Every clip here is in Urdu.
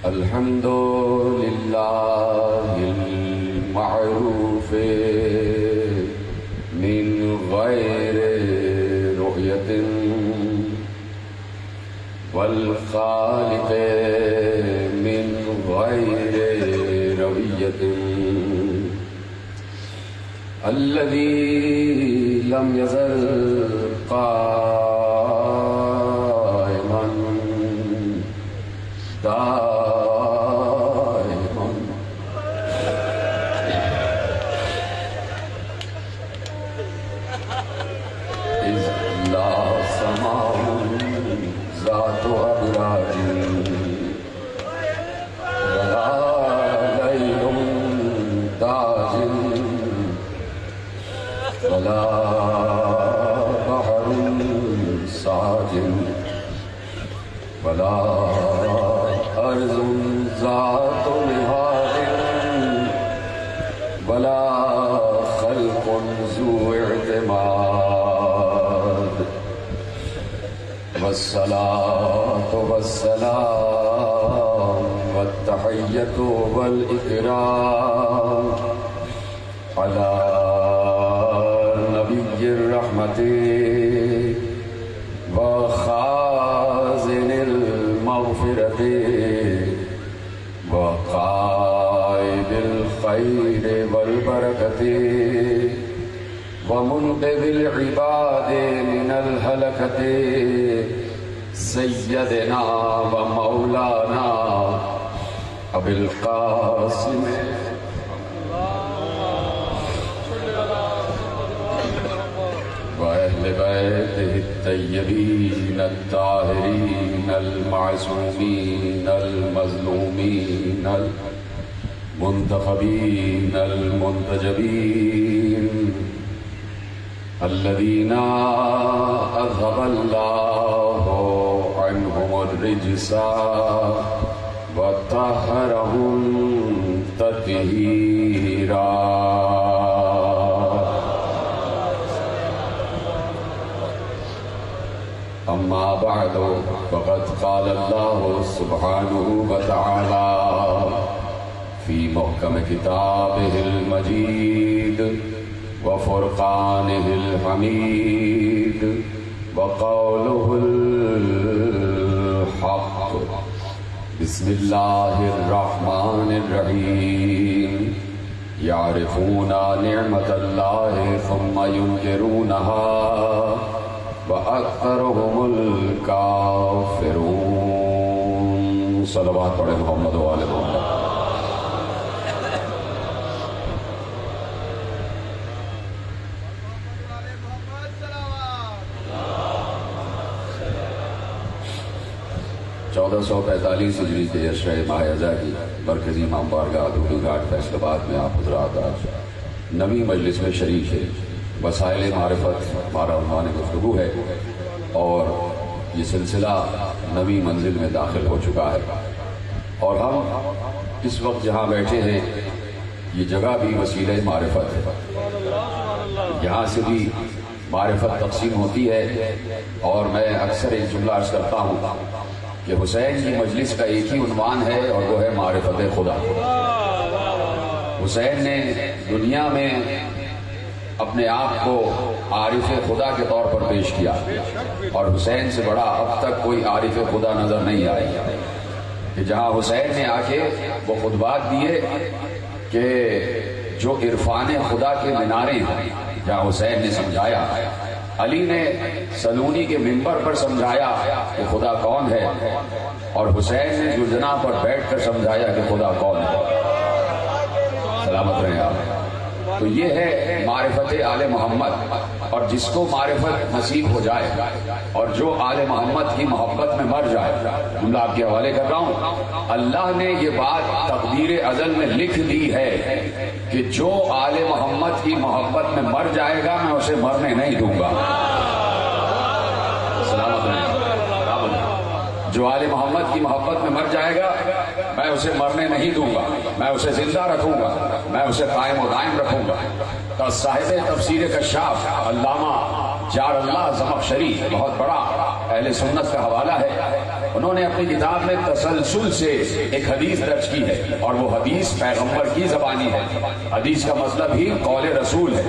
الحمد لله المعروف من غير رؤية والخالق من غير روية الذي لم يزل قائما دائما إذ لا سماء ذات أبراج ولا ليل داج ولا بحر ساجن ولا أرض ذات نهاد ولا خلق ذو اعتماد والصلاة والسلام والتحية والإكرام على نبي الرحمة وخازن المغفرة وقائد الخير والبركة ومنقذ العباد من الهلكة سيدنا ومولانا أبي القاسم وأهل بيته الطيبين الطاهرين المعصومين المظلومين المنتخبين المنتجبين الذين أذهب الله عنهم الرجس وطهرهم تطهيرا. أما بعد فقد قال الله سبحانه وتعالى في محكم كتابه المجيد وفرقانه الحميد وقوله الحق بسم الله الرحمن الرحيم يعرفون نعمة الله ثم ينكرونها وَأَكْثَرُهُمُ الْكَافِرُونَ. صلوات پڑھیں محمد و آل محمد. چودہ سو 45 ہجری کے عشرہ ماہ اذا کی مرکزی امام بارگاہ دھوبی گھاٹ فیصل آباد میں آپ حضرات آج نویں مجلس میں شریک ہے. وسائل معرفت ہمارا عنوان گفتگو ہے اور یہ سلسلہ نویں منزل میں داخل ہو چکا ہے اور ہم اس وقت جہاں بیٹھے ہیں یہ جگہ بھی وسیلہ معرفت ہے. یہاں سے بھی معرفت تقسیم ہوتی ہے اور میں اکثر ایک جملہ عرض کرتا ہوں کہ حسین کی مجلس کا ایک ہی عنوان ہے اور وہ ہے معرفت خدا. حسین نے دنیا میں اپنے آپ کو عارف خدا کے طور پر پیش کیا اور حسین سے بڑا اب تک کوئی عارف خدا نظر نہیں آئی کہ جہاں حسین نے آ کے وہ خطبات دیے کہ جو عرفان خدا کے مینارے ہیں جہاں حسین نے سمجھایا. علی نے سلونی کے منبر پر سمجھایا کہ خدا کون ہے اور حسین نے جلجنا پر بیٹھ کر سمجھایا کہ خدا کون ہے. سلامت رہیں آپ. تو یہ ہے معرفت آل محمد اور جس کو معرفت نصیب ہو جائے اور جو آل محمد کی محبت میں مر جائے. جملہ آپ کے حوالے کر رہا ہوں. اللہ نے یہ بات تقدیر ازل میں لکھ دی ہے کہ جو آل محمد کی محبت میں مر جائے گا میں اسے مرنے نہیں دوں گا. سلامت رہیں. جو آل محمد کی محبت میں مر جائے گا میں اسے مرنے نہیں دوں گا, میں اسے زندہ رکھوں گا, میں اسے قائم و دائم رکھوں گا. تو صاحب تفسیر کشاف علامہ جار اللہ زمخشری بہت بڑا اہل سنت کا حوالہ ہے، انہوں نے اپنی کتاب میں تسلسل سے ایک حدیث درج کی ہے، اور وہ حدیث پیغمبر کی زبانی ہے۔ حدیث کا مطلب ہی قول رسول ہے۔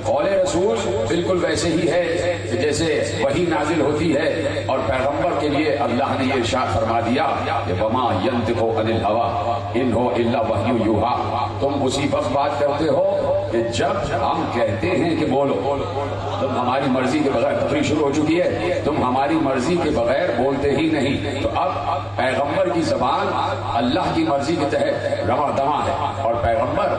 قول رسول بالکل ویسے ہی ہے کہ جیسے وحی نازل ہوتی ہے، اور پیغمبر کے لیے اللہ نے یہ ارشاد فرما دیا کہ وما ينطق عن الهوى ان هو الا وحی یوحی۔ تم اسی وقت بات کرتے ہو کہ جب ہم کہتے ہیں کہ بولو، تم ہماری مرضی کے بغیر، تقریر شروع ہو چکی ہے، تم ہماری مرضی کے بغیر بولتے ہی نہیں۔ تو اب پیغمبر کی زبان اللہ کی مرضی کے تحت رواں دواں ہے، اور پیغمبر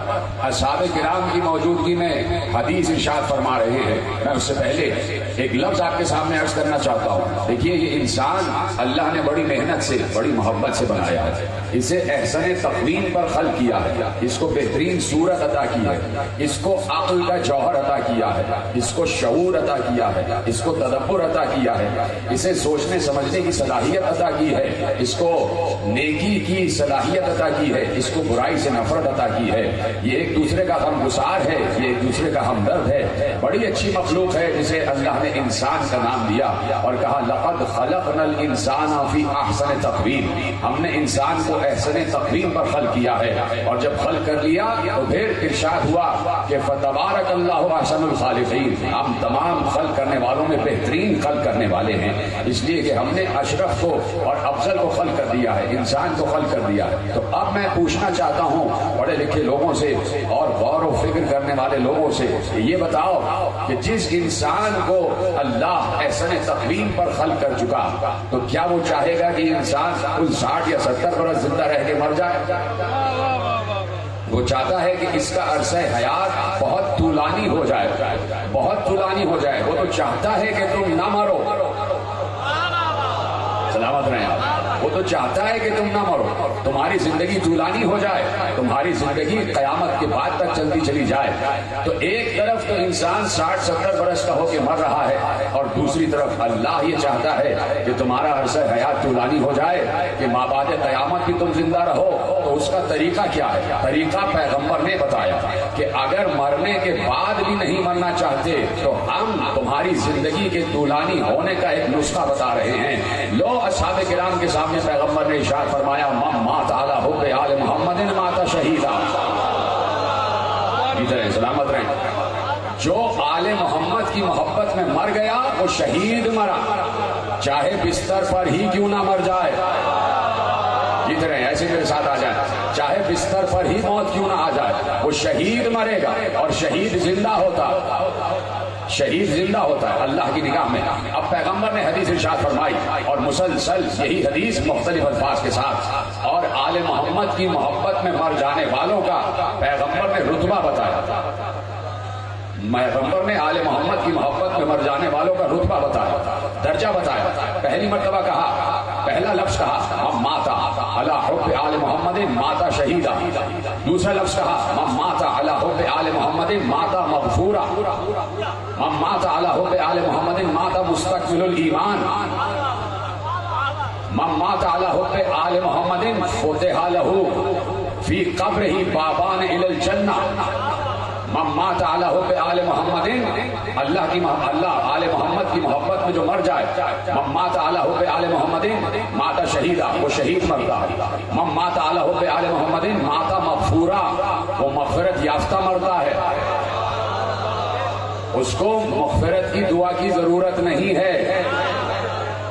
اصحاب کرام کی موجودگی میں حدیث ارشاد فرما رہے ہیں۔ میں اس سے پہلے ایک لفظ آپ کے سامنے عرض کرنا چاہتا ہوں۔ دیکھیے، یہ انسان اللہ نے بڑی محنت سے، بڑی محبت سے بنایا ہے، اسے احسن تقویم پر خلق کیا ہے، اس کو بہترین صورت عطا کی ہے، اس کو عقل کا جوہر عطا کیا ہے، اس کو شعور عطا کیا ہے، اس کو تدبر عطا کیا ہے، اسے سوچنے سمجھنے کی صلاحیت عطا کی ہے، اس کو نیکی کی صلاحیت عطا کی ہے، اس کو برائی سے نفرت عطا کی ہے۔ یہ ایک دوسرے کا غمگسار ہے، یہ ایک دوسرے کا ہمدرد ہے، بڑی اچھی مخلوق ہے جسے اللہ نے انسان کا نام دیا اور کہا لقد خلقنا الانسان فی احسن تقویم۔ ہم نے انسان کو احسن تقویم پر خلق کیا ہے، اور جب خلق کر لیا تو پھر ارشاد ہوا کہ فتبارک اللہ احسن الخالقین۔ ہم تمام خلق کرنے والوں میں بہترین خلق کرنے والے ہیں، اس لیے کہ ہم نے اشرف کو اور افضل کو خلق کر دیا ہے، انسان کو خلق کر دیا ہے۔ تو اب میں پوچھنا چاہتا ہوں پڑھے لکھے لوگوں سے اور غور و فکر کرنے والے لوگوں سے، یہ بتاؤ کہ جس انسان کو اللہ احسن تقویم پر خلق کر چکا، تو کیا وہ چاہے گا کہ انسان کل 60 یا 70 برس زندہ رہ کے مر جائے؟ وہ چاہتا ہے کہ اس کا عرصہ حیات بہت طولانی ہو جائے، بہت طولانی ہو جائے۔ وہ تو چاہتا ہے کہ تم نہ مرو، سلامت رہیں آپ۔ وہ تو چاہتا ہے کہ تم نہ مرو، تمہاری زندگی طولانی ہو جائے، تمہاری زندگی قیامت کے بعد تک چلتی چلی جائے۔ تو ایک طرف تو انسان 60-70 برس کا ہو کے مر رہا ہے، اور دوسری طرف اللہ یہ چاہتا ہے کہ تمہارا عرصہ حیات طولانی ہو جائے، کہ مابعد قیامت بھی تم زندہ رہو۔ تو اس کا طریقہ کیا ہے؟ طریقہ پیغمبر نے بتایا کہ اگر مرنے کے بعد بھی نہیں مرنا چاہتے تو ہم تمہاری زندگی کے طولانی ہونے کا ایک نسخہ بتا رہے ہیں۔ لو اصحاب کرام کے سامنے پیغمبر نے ارشاد فرمایا من مات علی حب آل محمد مات شہیدا۔ ادھر سلامت رہیں، جو آل محمد کی محبت میں مر گیا وہ شہید مرا، چاہے بستر پر ہی کیوں نہ مر جائے۔ ادھر ایسے میرے ساتھ آ جائے، چاہے بستر پر ہی موت کیوں نہ آ جائے، وہ شہید مرے گا، اور شہید زندہ ہوتا، شہید زندہ ہوتا ہے اللہ کی نگاہ میں۔ اب پیغمبر نے حدیث ارشاد فرمائی، اور مسلسل یہی حدیث مختلف الفاظ کے ساتھ، اور آل محمد کی محبت میں مر جانے والوں کا پیغمبر نے رتبہ بتایا، پیغمبر نے آل محمد کی محبت میں مر جانے والوں کا رتبہ بتایا، درجہ بتایا۔ پہلی مرتبہ کہا، پہلا لفظ کہا من مات علی حب آل محمد مات شہیدا، دوسرا لفظ کہا من مات علی حب آل محمد مات مغفورا، من مات علی حب آل محمد مات مستکمل الایمان، من مات علی حب آل محمد فتح له فی قبرہ بابان الی الجنہ، من مات علی حب آل محمد، اللہ آل محمد کی محبت میں جو مر جائے، من مات علی حب آل محمد مات شہیدا، وہ شہید مرتا ہے، من مات علی حب آل محمد مات مغفورا، وہ مغفرت یافتہ مرتا ہے، اس کو مغفرت کی دعا کی ضرورت نہیں ہے،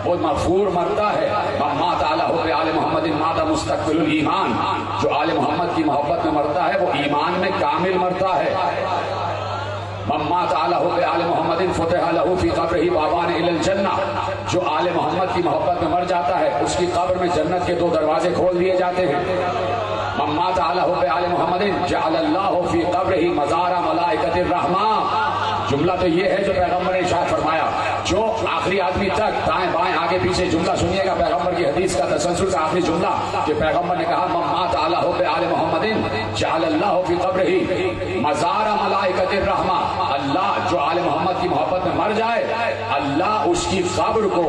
وہ مغفور مرتا ہے۔ من مات علی حب آل محمد مات مستکمل الایمان، جو آل محمد کی محبت میں مرتا ہے وہ ایمان میں کامل مرتا ہے۔ من مات علی حب آل محمد فتح له فی قبرہ بابان الی الجنہ، جو آل محمد کی محبت میں مر جاتا ہے اس کی قبر میں جنت کے 2 دروازے کھول دیے جاتے ہیں۔ من مات علی حب آل محمد جعل اللہ فی قبرہ مزار ملائکۃ الرحمہ۔ جملہ تو یہ ہے جو پیغمبر نے ارشاد فرمایا، جو آخری آدمی تک دائیں بائیں آگے پیچھے جملہ سنیے گا، پیغمبر کی حدیث کا تسلسل کا آخری جملہ کہ پیغمبر نے کہا من مات علی حب آل محمد جعل اللہ فی قبرہ مزار ملائکۃ الرحمہ، اللہ جو آل محمد کی محبت میں مر جائے اللہ اس کی قبر کو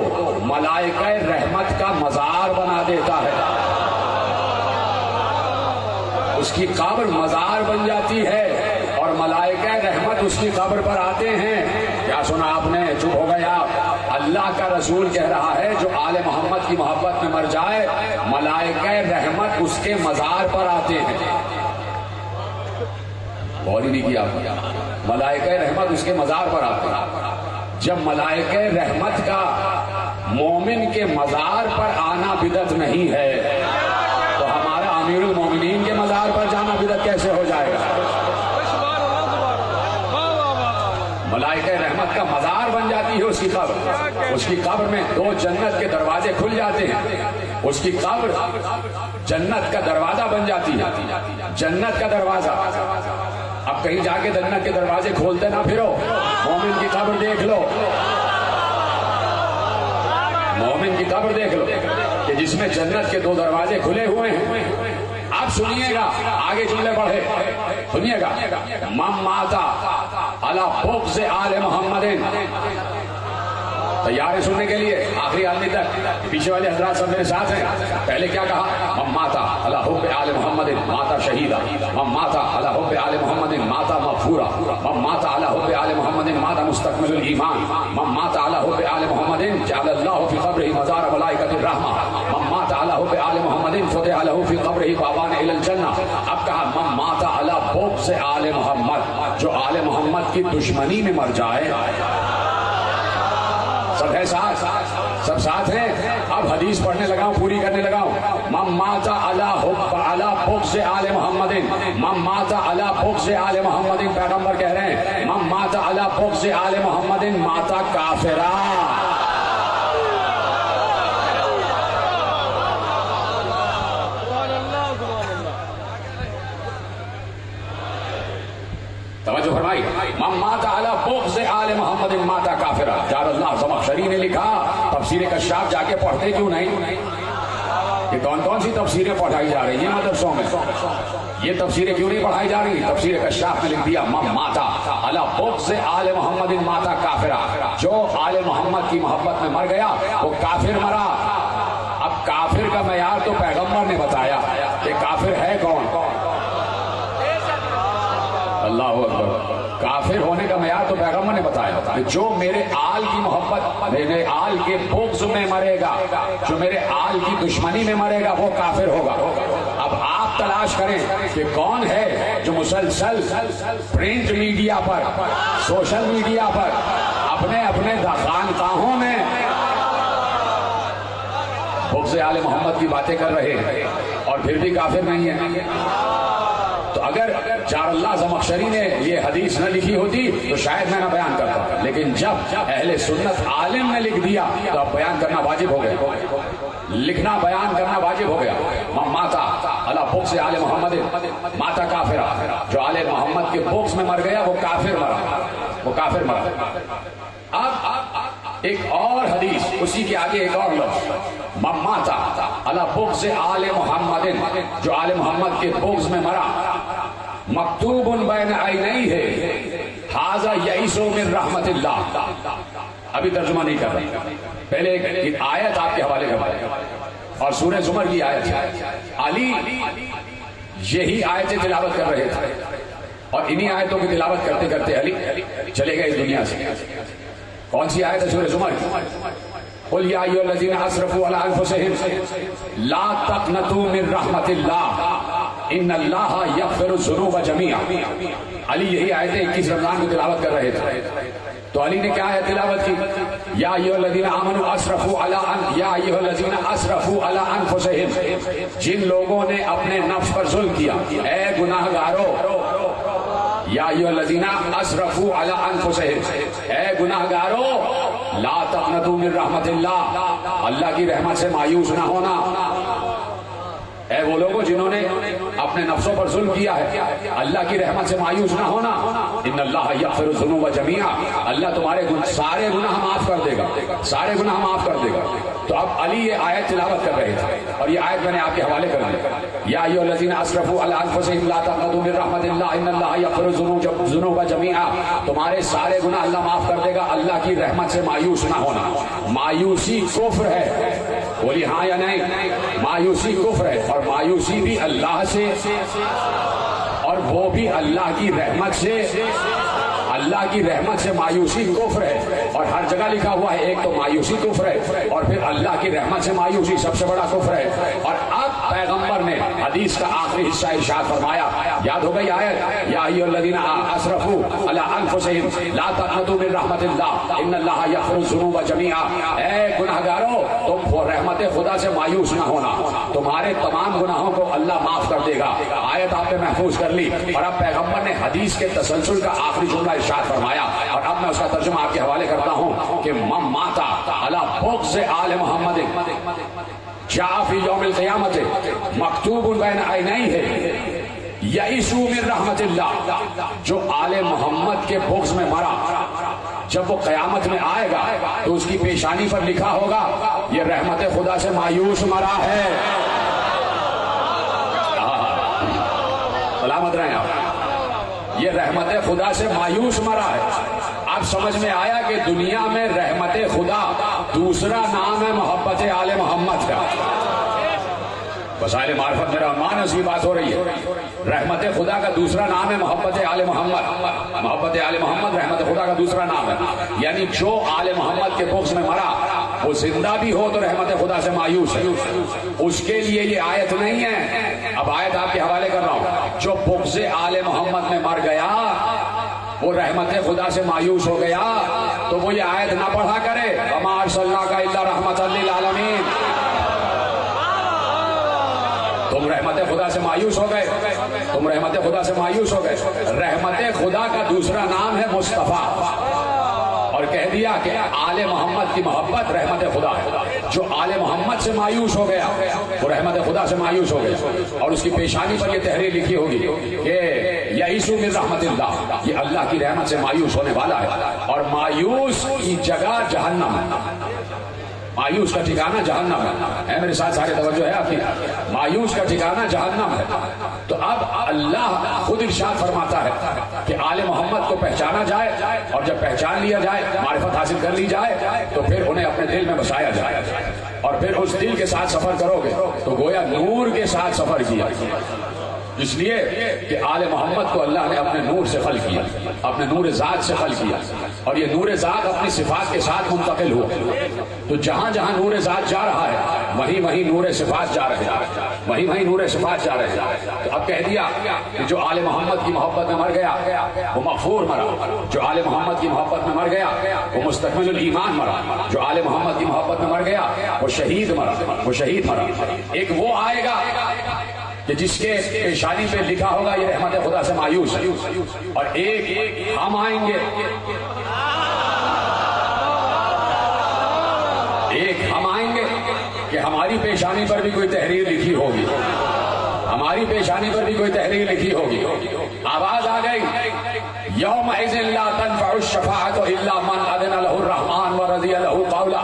ملائکہ رحمت کا مزار بنا دیتا ہے، اس کی قبر مزار بن جاتی ہے، اور ملائکہ رحمت اس کی قبر پر آتے ہیں۔ کیا سنا آپ نے؟ چپ ہو گئے آپ؟ اللہ کا رسول کہہ رہا ہے جو آل محمد کی محبت میں مر جائے ملائکہ رحمت اس کے مزار پر آتے ہیں. غور ہی نہیں کیا آپ نے؟ ملائکہ رحمت اس کے مزار پر آتے ہیں. جب ملائکہ رحمت کا مومن کے مزار پر آنا بدعت نہیں ہے تو ہمارا امیر المومنین کے مزار پر جانا بدعت کیسے ہو جائے گا؟ ملائکہ رحمت کا مزار بن جاتی ہے اس کی قبر. اس کی قبر میں 2 جنت کے دروازے کھل جاتے ہیں. اس کی قبر جنت کا دروازہ بن جاتی ہے. جنت کا دروازہ. اب کہیں جا کے جنت کے دروازے کھولتے نہ پھرو. مومن کی قبر دیکھ لو. مومن کی قبر دیکھ لو کہ جس میں جنت کے 2 دروازے کھلے ہوئے ہیں. آپ سنیے گا آگے جملے پڑھے سنیے گا. من مات علی بغض آل محمد. تیار ہے سننے کے لیے آخری آدمی تک؟ پیچھے والے حضرات سب میرے ساتھ ہیں. پہلے کیا کہا؟ من مات علی حب آل محمد مات شہیدا. من مات علی حب آل محمد مات مغفورا. من مات علی حب آل محمد مات مستکمل الایمان. من مات علی حب آل محمد جعل اللہ فی قبرہ مزار ملائکۃ الرحمہ. من مات علی حب آل محمد فتح لہ فی قبرہ بابان الی الجنہ. اب کہا من مات علی بغض آل محمد. جو آل محمد کی دشمنی میں مر جائے. سب ہے ساتھ؟ سب ساتھ ہیں؟ اب حدیث پڑھنے لگا ہوں پوری کرنے لگا ہوں. من مات علی بغض آل محمد. من مات علی بغض آل محمد. پیغمبر کہہ رہے ہیں من مات علی بغض آل محمد مات کافرا. توجہ فرمائی. من مات علی بغض آل محمد مات کافرا. جار اللہ زمخشری نے لکھا. تفسیر کشاف جا کے پڑھتے کیوں نہیں؟ یہ کون سی تفسیریں پڑھائی جا رہی ہیں مدرسوں میں؟ یہ تفسیریں کیوں نہیں پڑھائی جا رہی؟ تفسیر کشاف میں لکھ دیا من مات علی بغض آل محمد مات کافرا. جو آل محمد کی محبت میں مر گیا وہ کافر مرا. اب کافر کا معیار تو پیغمبر نے بتایا کہ کافر ہے کون. اللہ اکبر. کافر ہونے کا معیار تو پیغمبر نے بتایا. جو میرے آل کی محبت میرے آل کے بغض میں مرے گا, جو میرے آل کی دشمنی میں مرے گا وہ کافر ہوگا. اب آپ تلاش کریں کہ کون ہے جو مسلسل پرنٹ میڈیا پر سوشل میڈیا پر اپنے اپنے خانقاہوں میں بغض آل محمد کی باتیں کر رہے ہیں اور پھر بھی کافر نہیں ہے. تو اگر جار اللہ زمخشری نے یہ حدیث نہ لکھی ہوتی تو شاید میں نہ بیان کرتا, لیکن جب اہل سنت عالم نے لکھ دیا تو اب بیان کرنا واجب ہو گیا. لکھنا بیان کرنا واجب ہو گیا. من مات علی بغض آل محمد مات کافرا. جو آل محمد کے بغض میں مر گیا وہ کافر مرا. وہ کافر مرا. اب ایک اور حدیث اسی کے آگے ایک اور لفظ من مات علی بغض آل محمد. جو آل محمد کے بغض میں مرا مکتوب بین عینیہ ھذا یئس من رحمت اللہ. ابھی ترجمہ نہیں کر رہا, پہلے ایک آیت آپ کے حوالے کر رہا ہے اور سورہ زمر کی آیت ہے. علی یہی آیتیں تلاوت کر رہے تھے اور انہی آیتوں کی تلاوت کرتے کرتے علی چلے گئے اس دنیا سے. کون سی آیت ہے؟ سورہ زمر. قل یا ایھا الذین اسرفوا علی انفسہم لا تقنطوا من رحمت اللہ ان اللہ یغفر الذنوب جميعا. علی یہی آیتیں 21 رمضان کو تلاوت کر رہے تھے. تو علی نے کیا ہے تلاوت کی؟ یا ایھا الذین آمنوا اسرفوا علی یا ایھا الذین اسرفوا علی انفسہم. جن لوگوں نے اپنے نفس پر ظلم کیا, اے گناہگارو. یا ایھا الذین اسرفوا علی انفسہم, اے گناہگارو لا تقنطوا من رحمت اللہ. اللہ کی رحمت سے مایوس نہ ہونا. اے وہ لوگوں جنہوں نے اپنے نفسوں پر ظلم کیا ہے, اللہ کی رحمت سے مایوس نہ ہونا. ان اللہ یغفر الذنوب جميعا. اللہ تمہارے سارے گناہ معاف کر دے گا, سارے گناہ معاف کر دے گا. تو اب علی یہ آیت تلاوت کر رہے تھے اور یہ آیت میں نے آپ کے حوالے کر دی. یا ایھا الذین اسرفوا علی انفسہم لا تقنطوا من رحمت اللہ ان اللہ یغفر الذنوب جميعا. تمہارے سارے گناہ اللہ معاف کر دے گا. اللہ کی رحمت سے مایوس نہ ہونا. مایوسی کفر ہے. بولی ہاں یا نہیں؟ مایوسی کفر ہے اور مایوسی بھی اللہ سے اور وہ بھی اللہ کی رحمت سے. اللہ کی رحمت سے مایوسی کفر ہے، اور ہر جگہ لکھا ہوا ہے ایک تو مایوسی کفر ہے اور پھر اللہ کی رحمت سے مایوسی سب سے بڑا کفر ہے۔ اور اب پیغمبر نے حدیث کا آخری حصہ ارشاد فرمایا، یاد ہو گئی آیت، یا ایھا الذین اسرفوا علی انفسہم لا تقنطوا من رحمت اللہ ان اللہ یغفر الذنوب جمیعا، اے گناہگارو تم رحمت خدا سے مایوس نہ ہونا، تمہارے تمام گناہوں کو اللہ معاف کر دے گا۔ آیت آپ نے محفوظ کر لی، اور اب پیغمبر نے حدیث کے تسلسل کا آخری جملہ ارشاد فرمایا، اور اب میں اس کا ترجمہ آپ کے حوالے کرتا ہوں کہ من مات علی بغض آل محمد جاء فی یوم القیامت مکتوب بین عینیہ یئسوا من رحمت اللہ، جو آل محمد کے بغض میں مرا جب وہ قیامت میں آئے گا تو اس کی پیشانی پر لکھا ہوگا یہ رحمت خدا سے مایوس مرا ہے۔ سلامت رہیں آپ، یہ رحمت خدا سے مایوس مرا ہے۔ اب سمجھ میں آیا کہ دنیا میں رحمت خدا دوسرا نام ہے محبت آل محمد کا۔ وسائل معرفت میرا عنوان اس کی بات ہو رہی ہے، رحمت خدا کا دوسرا نام ہے محبت آل محمد۔ محبت آل محمد رحمت خدا کا دوسرا نام ہے، یعنی جو آل محمد کے بغض میں مرا وہ زندہ بھی ہو تو رحمت خدا سے مایوس ہے، اس کے لیے یہ آیت نہیں ہے۔ اب آیت آپ کے حوالے کر رہا ہوں، جو بغض آل محمد میں مر گیا وہ رحمت خدا سے مایوس ہو گیا تو وہ یہ آیت نہ پڑھا کرے، وما ارسلناک الا رحمۃ للعالمین۔ تم رحمت خدا سے مایوس ہو گئے، تم رحمت خدا سے مایوس ہو گئے۔ رحمت خدا کا دوسرا نام ہے مصطفیٰ، اور کہہ دیا کہ آل محمد کی محبت رحمت خدا ہے۔ جو آل محمد سے مایوس ہو گیا وہ رحمت خدا سے مایوس ہو گیا، اور اس کی پیشانی پر یہ تحریر لکھی ہوگی کہ یئسوا من رحمت اللہ، یہ اللہ کی رحمت سے مایوس ہونے والا ہے، اور مایوس کی جگہ جہنم ہے، مایوس کا ٹھکانہ جہنم ہے۔ میرے ساتھ سارے توجہ ہے آپ کی، مایوس کا ٹھکانہ جہنم ہے۔ تو اب اللہ خود ارشاد فرماتا ہے کہ آل محمد کو پہچانا جائے، اور جب پہچان لیا جائے، معرفت حاصل کر لی جائے، تو پھر انہیں اپنے دل میں بسایا جائے، اور پھر اس دل کے ساتھ سفر کرو گے تو گویا نور کے ساتھ سفر کیا، اس لیے کہ آل محمد کو اللہ نے اپنے نور سے خلق کیا، اپنے نور ذات سے خلق کیا، اور یہ نور ذات اپنی صفات کے ساتھ منتقل ہوا، تو جہاں جہاں نور ذات جا رہا ہے وہیں وہیں نور صفات جا رہے ہیں، وہیں وہیں نور صفات جا رہے ہیں۔ تو اب کہہ دیا کہ جو آل محمد کی محبت میں مر گیا وہ مغفور مرا، جو آل محمد کی محبت میں مر گیا وہ مستکمل الایمان مرا، جو آل محمد کی محبت میں مر گیا وہ شہید مرا، وہ شہید مرا۔ ایک وہ آئے گا کہ جس کے پیشانی پہ لکھا ہوگا یہ رحمت خدا سے مایوس ہے، اور ایک ہم آئیں گے، ایک ہم آئیں گے کہ ہماری پیشانی پر بھی کوئی تحریر لکھی ہوگی، ہماری پیشانی پر بھی کوئی تحریر لکھی ہوگی۔ آواز آ گئی، یومئذ لا تنفع الشفاعۃ الا من اذن له الرحمن ورضی له قولا۔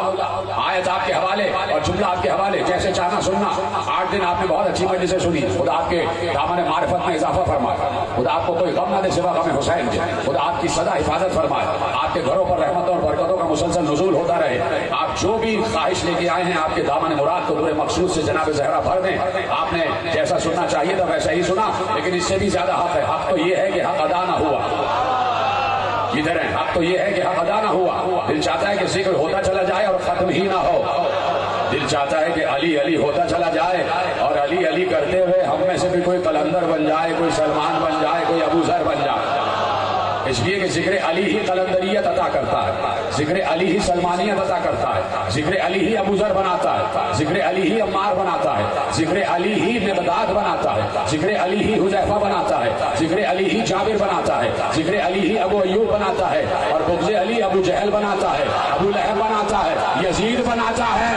آیت آپ کے حوالے اور جملہ آپ کے حوالے، جیسے چاہنا سننا۔ 8 دن آپ نے بہت اچھی مجلسیں سنی، خدا آپ کے دامن معرفت میں اضافہ فرمائے، خدا آپ کو کوئی غم نہ دے سوا غم حسین کے، خدا آپ کی سدا حفاظت فرمائے، آپ کے گھروں پر رحمتوں اور برکتوں کا مسلسل نزول ہوتا رہے۔ آپ جو بھی خواہش لے کے آئے ہیں آپ کے دامن مراد کو پورے مقصود سے جناب زہرا بھر دیں۔ آپ نے جیسا سننا چاہیے تھا ویسا ہی سنا، لیکن اس سے بھی زیادہ حق ہے، حق تو یہ ہے کہ حق ادا نہ ہوا، ادھر ہے، حق تو یہ ہے کہ حق ادا نہ ہوا۔ دل چاہتا ہے کہ ذکر ہوتا چلا جائے اور ختم ہی نہ ہو، دل چاہتا ہے کہ علی علی ہوتا چلا جائے اور علی علی کرتے ہوئے ہم میں سے بھی کوئی قلندر بن جائے، کوئی سلمان بن جائے، کوئی ابو ذر بن جائے، اس لیے کہ ذکر علی ہی قلندریت عطا کرتا ہے، ذکر علی ہی سلمانیت عطا کرتا ہے، ذکر علی ہی ابو ذر بناتا ہے، ذکر علی ہی عمار بناتا ہے، ذکر علی ہی مقداد بناتا ہے، ذکر علی ہی حذیفہ بناتا ہے، ذکر علی ہی جابر بناتا ہے، ذکر علی ہی ابو ایوب بناتا ہے، اور بغض علی ابو جہل بناتا ہے، ابو لہب بناتا ہے، یزید بناتا ہے۔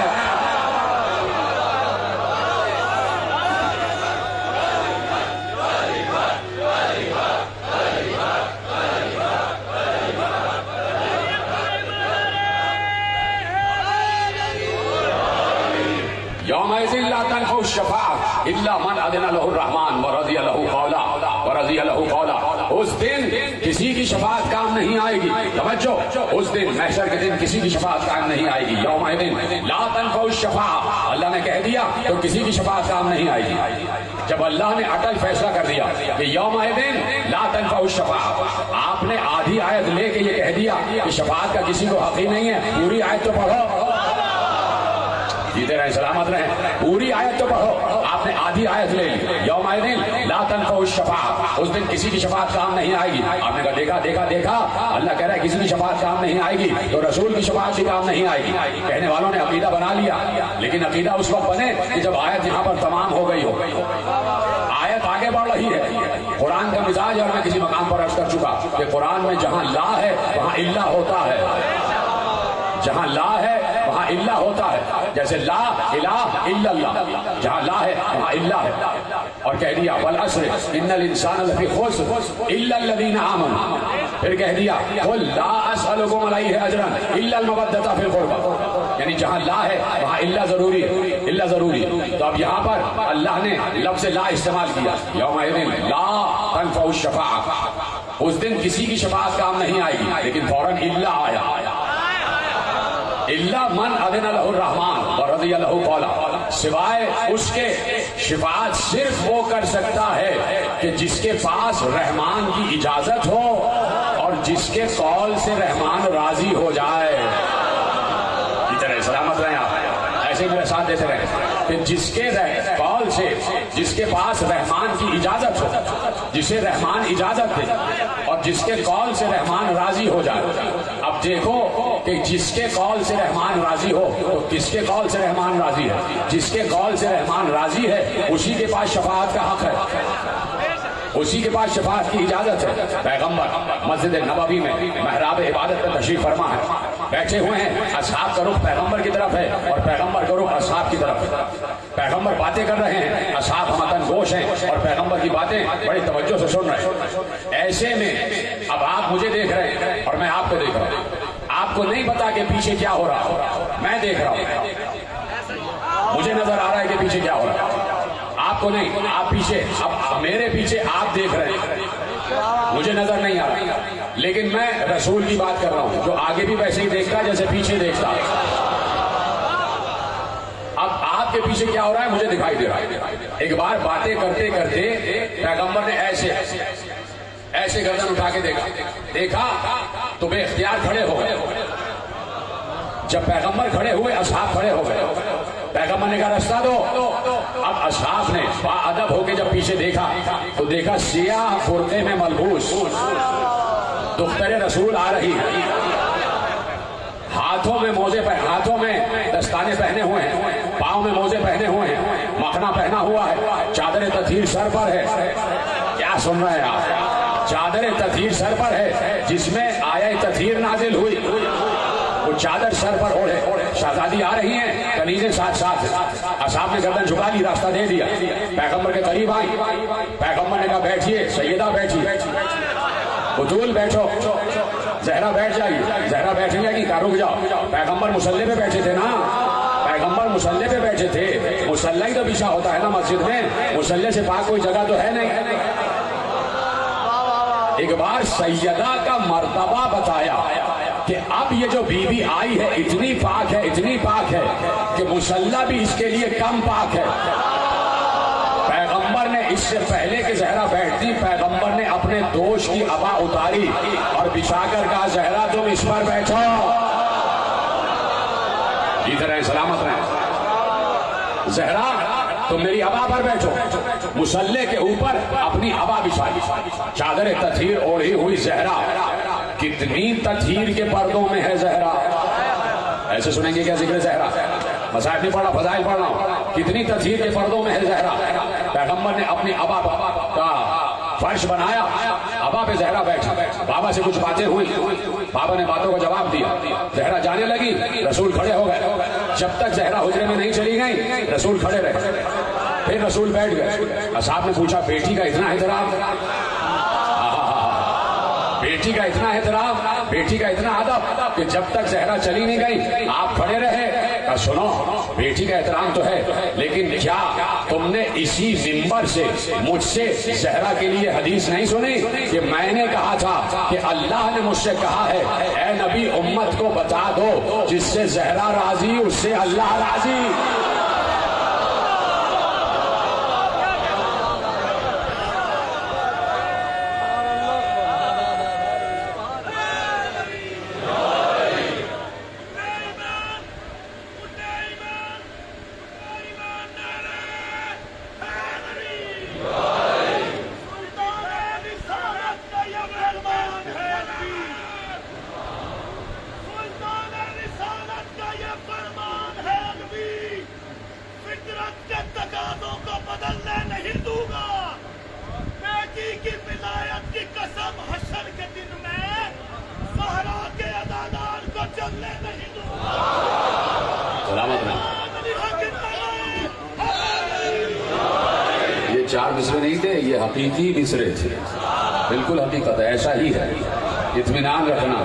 یومئذ لا تنفع الشفاعۃ الا من اذن له الرحمن ورضی له قولا، ورضی له قولا۔ اس دن کسی کی شفاعت کام نہیں آئے گی. توجہ, اس دن محشر کے دن کسی کی شفاعت کام نہیں آئے گی. یومئذ لا تنفع الشفاعۃ, اللہ نے کہہ دیا تو کسی کی شفاعت کام نہیں آئے گی. جب اللہ نے اٹل فیصلہ کر دیا کہ یومئذ لا تنفع الشفاعۃ, آپ نے آدھی آیت لے کے یہ کہہ دیا کہ شفاعت کا کسی کو حق ہی نہیں ہے. پوری آیت تو پڑھو, جیتے رہے سلامت رہے, پوری آیت تو پڑھو. آپ نے آدھی آیت لے لی, یومئذ لا تنفع الشفاعۃ, اس دن کسی کی شفاعت کام نہیں آئے گی. آپ نے کہا دیکھا دیکھا دیکھا, اللہ کہہ رہا ہے کسی کی شفاعت کام نہیں آئے گی تو رسول کی شفاعت بھی کام نہیں آئے گی. کہنے والوں نے عقیدہ بنا لیا, لیکن عقیدہ اس وقت بنے کہ جب آیت یہاں پر تمام ہو گئی ہو. آیت آگے بڑھ رہی ہے. قرآن کا مزاج, اور میں کسی مقام پر عرض کر چکا کہ قرآن میں جہاں لا ہے وہاں الا ہوتا ہے, جہاں لا ہے وہاں الا ہوتا ہے. جیسے لا الہ الا اللہ, جہاں لا ہے وہاں الا ہے. اور کہہ دیا والعصر ان الانسان لفی خسر الا الذین آمنوا, پھر کہہ دیا قل لا اسألکم علیہ اجرا الا المودۃ فی القربى, یعنی جہاں لا ہے وہاں الا ضروری ہے, الا ضروری ہے. تو اب یہاں پر اللہ نے لفظ لا استعمال کیا, یومئذ لا تنفع الشفاعۃ, اس دن کسی کی شفاعت کام نہیں آئے گی. لیکن فوراً الا آیا, الا من اذن له الرحمن ورضی له قولا, سوائے اس کے شفاعت صرف وہ کر سکتا ہے کہ جس کے پاس رحمان کی اجازت ہو اور جس کے قول سے رحمان راضی ہو جائے. ادھر سلامت رہیں آپ, ایسے میرے ساتھ دیتے رہیں کہ جس کے قول سے, جس کے پاس رحمان کی اجازت ہو, جسے رحمان اجازت دے اور جس کے قول سے رحمان راضی ہو جائے. اب دیکھو کہ جس کے قول سے رحمان راضی ہو تو کس کے قول سے رحمان راضی ہے؟ جس کے قول سے رحمان راضی ہے اسی کے پاس شفاعت کا حق ہے, اسی کے پاس شفاعت کی اجازت ہے. پیغمبر مسجد نبوی میں محراب عبادت پر تشریف فرما ہے, بیٹھے ہوئے ہیں, اصحاب کا رخ پیغمبر کی طرف ہے اور پیغمبر کا رخ اصحاب کی طرف ہے. پیغمبر باتیں کر رہے ہیں, اصحاب ہمتن گوش ہیں اور پیغمبر کی باتیں بڑی توجہ سے سن رہے ہیں. ایسے میں اب آپ مجھے دیکھ رہے ہیں اور میں آپ کو دیکھ رہا ہوں. آپ کو نہیں پتا کہ پیچھے کیا ہو رہا, میں دیکھ رہا ہوں, مجھے نظر آ رہا ہے کہ پیچھے کیا ہو رہا ہے. آپ کو نہیں, آپ پیچھے, اب میرے پیچھے آپ دیکھ رہے ہیں, مجھے نظر نہیں آ رہا, لیکن میں رسول کی بات کر رہا ہوں جو آگے بھی ویسے ہی دیکھتا جیسے پیچھے دیکھتا. اب آپ کے پیچھے کیا ہو رہا ہے مجھے دکھائی دے رہا ہے. ایک بار باتیں کرتے کرتے پیغمبر نے ایسے گردن اٹھا کے دیکھا تو بے اختیار کھڑے ہو گئے. جب پیغمبر کھڑے ہوئے اصحاب کھڑے ہو گئے. پیغمبر نے کہا رستہ دو. اب اصحاب نے باادب ہو کے جب پیچھے دیکھا تو دیکھا سیاہ فرقے میں ملبوس دختر رسول آ رہی ہے, ہاتھوں میں موزے ہاتھوں میں دستانے پہنے ہوئے ہیں, پاؤں میں موزے پہنے ہوئے ہیں, مکھنا پہنا ہوا ہے, چادر تطہیر سر پر ہے. کیا سن رہے ہیں آپ؟ چادر تطہیر سر پر ہے جس میں آیت تطہیر نازل ہوئی. وہ چادر سر پر اوڑھے, شہزادی آ رہی ہیں, کنیزیں ساتھ ساتھ. اصحاب نے گردن جھکا لی, راستہ دے دیا. پیغمبر کے قریب آئی, پیغمبر نے کہا بیٹھیے سیدہ, بیٹھی, بطول بیٹھو, زہرا بیٹھ جائیے. زہرا بیٹھیں گے کہ رک جاؤ, پیغمبر مصلی پہ بیٹھے تھے نا, پیغمبر مصلی پہ بیٹھے تھے. مصلی ہی تو بچھا ہوتا ہے نا مسجد میں, مصلی سے پاک کوئی جگہ تو ہے نہیں. ایک بار سیدہ کا مرتبہ بتایا کہ اب یہ جو بی بی آئی ہے اتنی پاک ہے, اتنی پاک ہے کہ مصلی بھی اس کے لیے کم پاک ہے. پیغمبر نے اس سے پہلے کہ زہرا بیٹھتی, پیغمبر نے اپنے دوش کی عبا اتاری اور بچھا کر کہا زہرا تم اس پر بیٹھو. ادھر رہیں سلامت رہیں. زہرا تم میری عبا پر بیٹھو. مصلی کے اوپر اپنی عبا بچھائی, چادر تطہیر اوڑھی ہوئی زہرا. کتنی تطہیر کے پردوں میں ہے زہرا. ایسے سنیں گے کیا ذکر زہرا, مصائب نہیں پڑھا, فضائل پڑھ رہا ہوں. کتنی تطہیر کے پردوں میں ہے زہرا. پیغمبر نے اپنی عبا کا فرش بنایا, عبا پہ زہرا بیٹھا. بابا سے کچھ باتیں ہوئی, بابا نے باتوں کا جواب دیا. زہرا جانے لگی, رسول کھڑے ہو گئے. جب تک زہرا حجرے میں نہیں چلی گئی رسول کھڑے رہے. پھر رسول بیٹھ گئے. اصحاب نے پوچھا بیٹی کا اتنا احترام, بیٹی کا اتنا احترام, بیٹی کا اتنا ادب کہ جب تک زہرا چلی نہیں گئی آپ کھڑے رہے. سنو بیٹی کا احترام تو ہے، لیکن کیا تم نے اسی منبر سے مجھ سے زہرا کے لیے حدیث نہیں سنی کہ میں نے کہا تھا کہ اللہ نے مجھ سے کہا ہے اے نبی امت کو بتا دو جس سے زہرا راضی اس سے اللہ راضی. یہ 4 مصرے نہیں تھے، یہ حقیقی مصرے تھے، بالکل حقیقت ہے، ایسا ہی ہے. اطمینان رکھنا،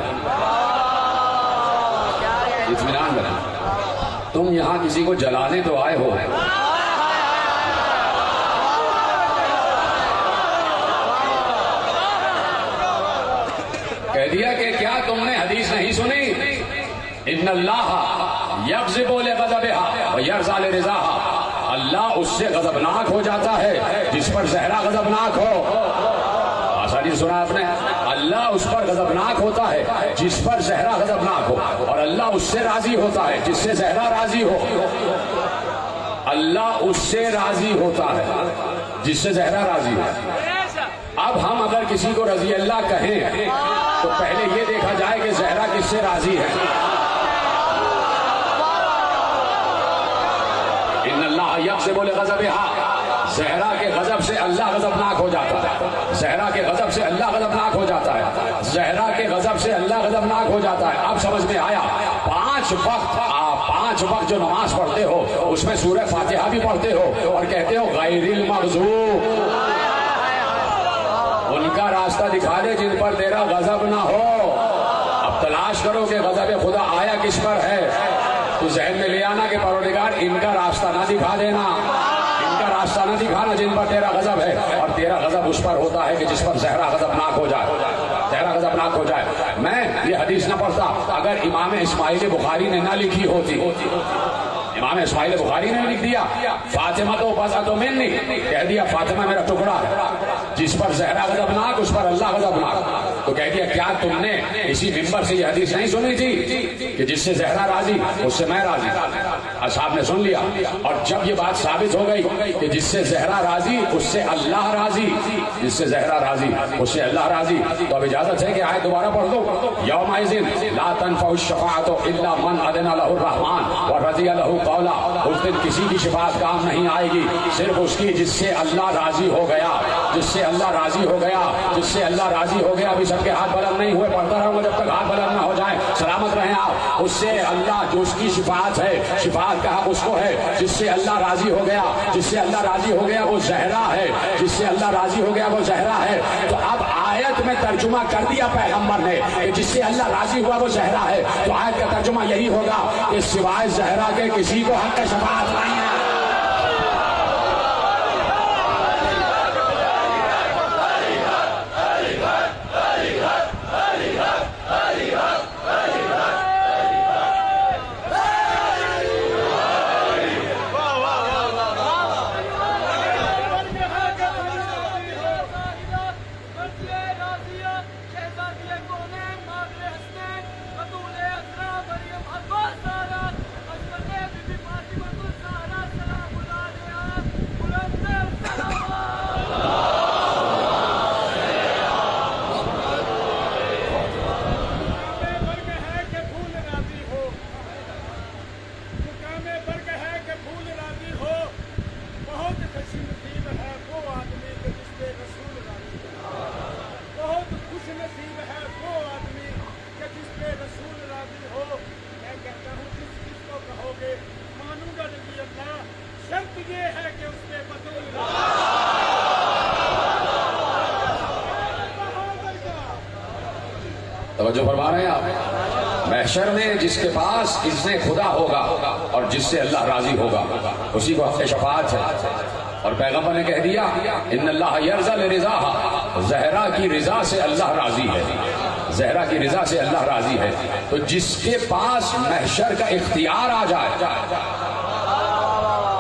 اطمینان رکھنا. تم یہاں کسی کو جلانے تو آئے ہو، کہہ دیا کہ کیا تم نے حدیث نہیں سنی؟ ان اللہ یغضب لغضبها ویرضى لرضاها. اللہ اس سے غضبناک ہو جاتا ہے جس پر زہرا غضبناک ہو. آسانی سنا آپ نے؟ اللہ اس پر غضبناک ہوتا ہے جس پر زہرا غضبناک ہو، اور اللہ اس سے راضی ہوتا ہے جس سے زہرا راضی ہو. اللہ اس سے راضی ہوتا ہے جس سے زہرا راضی ہو. اب ہم اگر کسی کو رضی اللہ کہیں تو پہلے یہ دیکھا جائے کہ زہرا کس سے راضی ہے. ان اللہ یغضب لغضبها، زہرا کے غضب سے اللہ غضبناک ہو جاتا ہے، زہرا کے غضب سے اللہ غضبناک ہو جاتا ہے، زہرا کے غضب سے اللہ غضبناک ہو جاتا ہے. اب سمجھ میں آیا؟ 5 وقت جو نماز پڑھتے ہو اس میں سورہ فاتحہ بھی پڑھتے ہو اور کہتے ہو غیر المغضوب، ان کا راستہ دکھا دے جن پر تیرا غضب نہ ہو. اب تلاش کرو کہ غضب خدا آیا کس پر ہے، تو ذہن میں لے آنا کہ پروردگار ان کا راستہ نہ دکھا دینا، ان کا راستہ نہ دکھانا جن پر تیرا غضب ہے. اور تیرا غضب اس پر ہوتا ہے کہ جس پر زہرا غضبناک ہو جائے، زہرا غضبناک ہو جائے. میں یہ حدیث نہ پڑھتا اگر امام اسماعیل بخاری نے نہ لکھی ہوتی. امام اسماعیل بخاری نے لکھ دیا فاطمہ تو بضعۃ منی، کہہ دیا فاطمہ میرا ٹکڑا ہے، جس پر زہرا غضبناک اس پر اللہ غضبناک. تو کہہ دیا کیا تم نے اسی ممبر سے یہ حدیث نہیں سنی تھی کہ جس سے زہرا راضی اس سے میں راضی؟ اصحاب نے سن لیا. اور جب یہ بات ثابت ہو گئی کہ جس سے زہرا راضی اس سے اللہ راضی، جس سے زہرا راضی اس سے اللہ راضی، تو اب اجازت ہے کہ آئے دوبارہ پڑھ دو. یومئذ لا تنفع الشفاعۃ الا من اذن له الرحمن ورضی له قولا. اس دن کسی کی شفاعت کام نہیں آئے گی صرف اس کی جس سے اللہ راضی ہو گیا، جس سے اللہ راضی ہو گیا، جس سے اللہ راضی ہو گیا. ابھی سب کے ہاتھ بلند نہیں ہوئے، پڑھتا رہوں گا جب تک ہاتھ بلند نہ ہو جائیں. سلامت رہیں آپ. اس سے اللہ جو اس کی شفاعت ہے، شفاعت کا حق اس کو ہے جس سے اللہ راضی ہو گیا. جس سے اللہ راضی ہو گیا وہ زہرا ہے، جس سے اللہ راضی ہو گیا وہ زہرا ہے. تو اب آیت میں ترجمہ کر دیا پیغمبر نے کہ جس سے اللہ راضی ہوا وہ زہرا ہے. تو آیت کا ترجمہ یہی ہوگا کہ سوائے زہرا کے کسی کو حق شفاعت نہیں ہے. توجہ فرما رہے ہیں آپ؟ محشر میں جس کے پاس اذن خدا ہوگا اور جس سے اللہ راضی ہوگا اسی کو حق شفاعت ہے. اور پیغمبر نے کہہ دیا ان اللہ یرضى لرضاها، زہرا کی رضا سے اللہ راضی ہے، زہرا کی رضا سے اللہ راضی ہے. تو جس کے پاس محشر کا اختیار آ جائے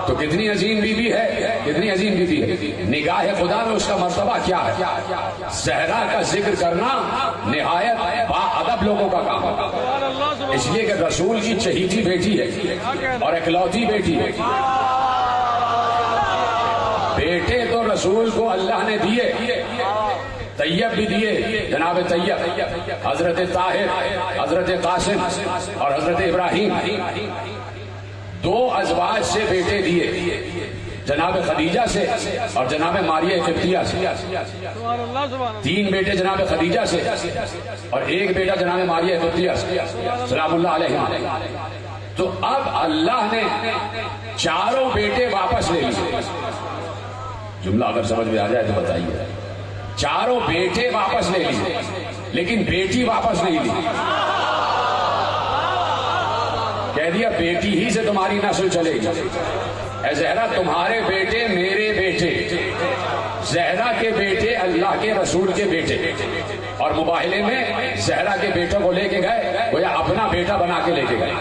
تو کتنی عظیم بیوی ہے، کتنی عظیم بیوی ہے. نگاہ خدا میں اس کا مرتبہ کیا ہے؟ زہرا کا ذکر کرنا نہایت با ادب لوگوں کا کام ہے، اس لیے کہ رسول کی چہیتی بیٹی ہے اور اکلوتی بیٹی ہے. بیٹے تو رسول کو اللہ نے دیے، طیب بھی دیے، جناب طیب، حضرت طاہر، حضرت قاسم اور حضرت ابراہیم. دو ازواج سے بیٹے دیے، جناب خدیجہ سے اور جناب ماریہ قبطیہ سے. تین بیٹے جناب خدیجہ سے اور ایک بیٹا جناب ماریہ قبطیہ سے سلام اللہ علیہ. تو اب اللہ نے چاروں بیٹے واپس لے لیے. جملہ اگر سمجھ میں آ جائے تو بتائیے. چاروں بیٹے واپس لے لیے لیکن بیٹی واپس نہیں لی. کہہ دیا بیٹی ہی سے تمہاری نسل چلے گی. اے زہرا تمہارے بیٹے میرے بیٹے، زہرا کے بیٹے اللہ کے رسول کے بیٹے. اور مباہلے میں زہرا کے بیٹوں کو لے کے گئے، گویا اپنا بیٹا بنا کے لے کے گئے.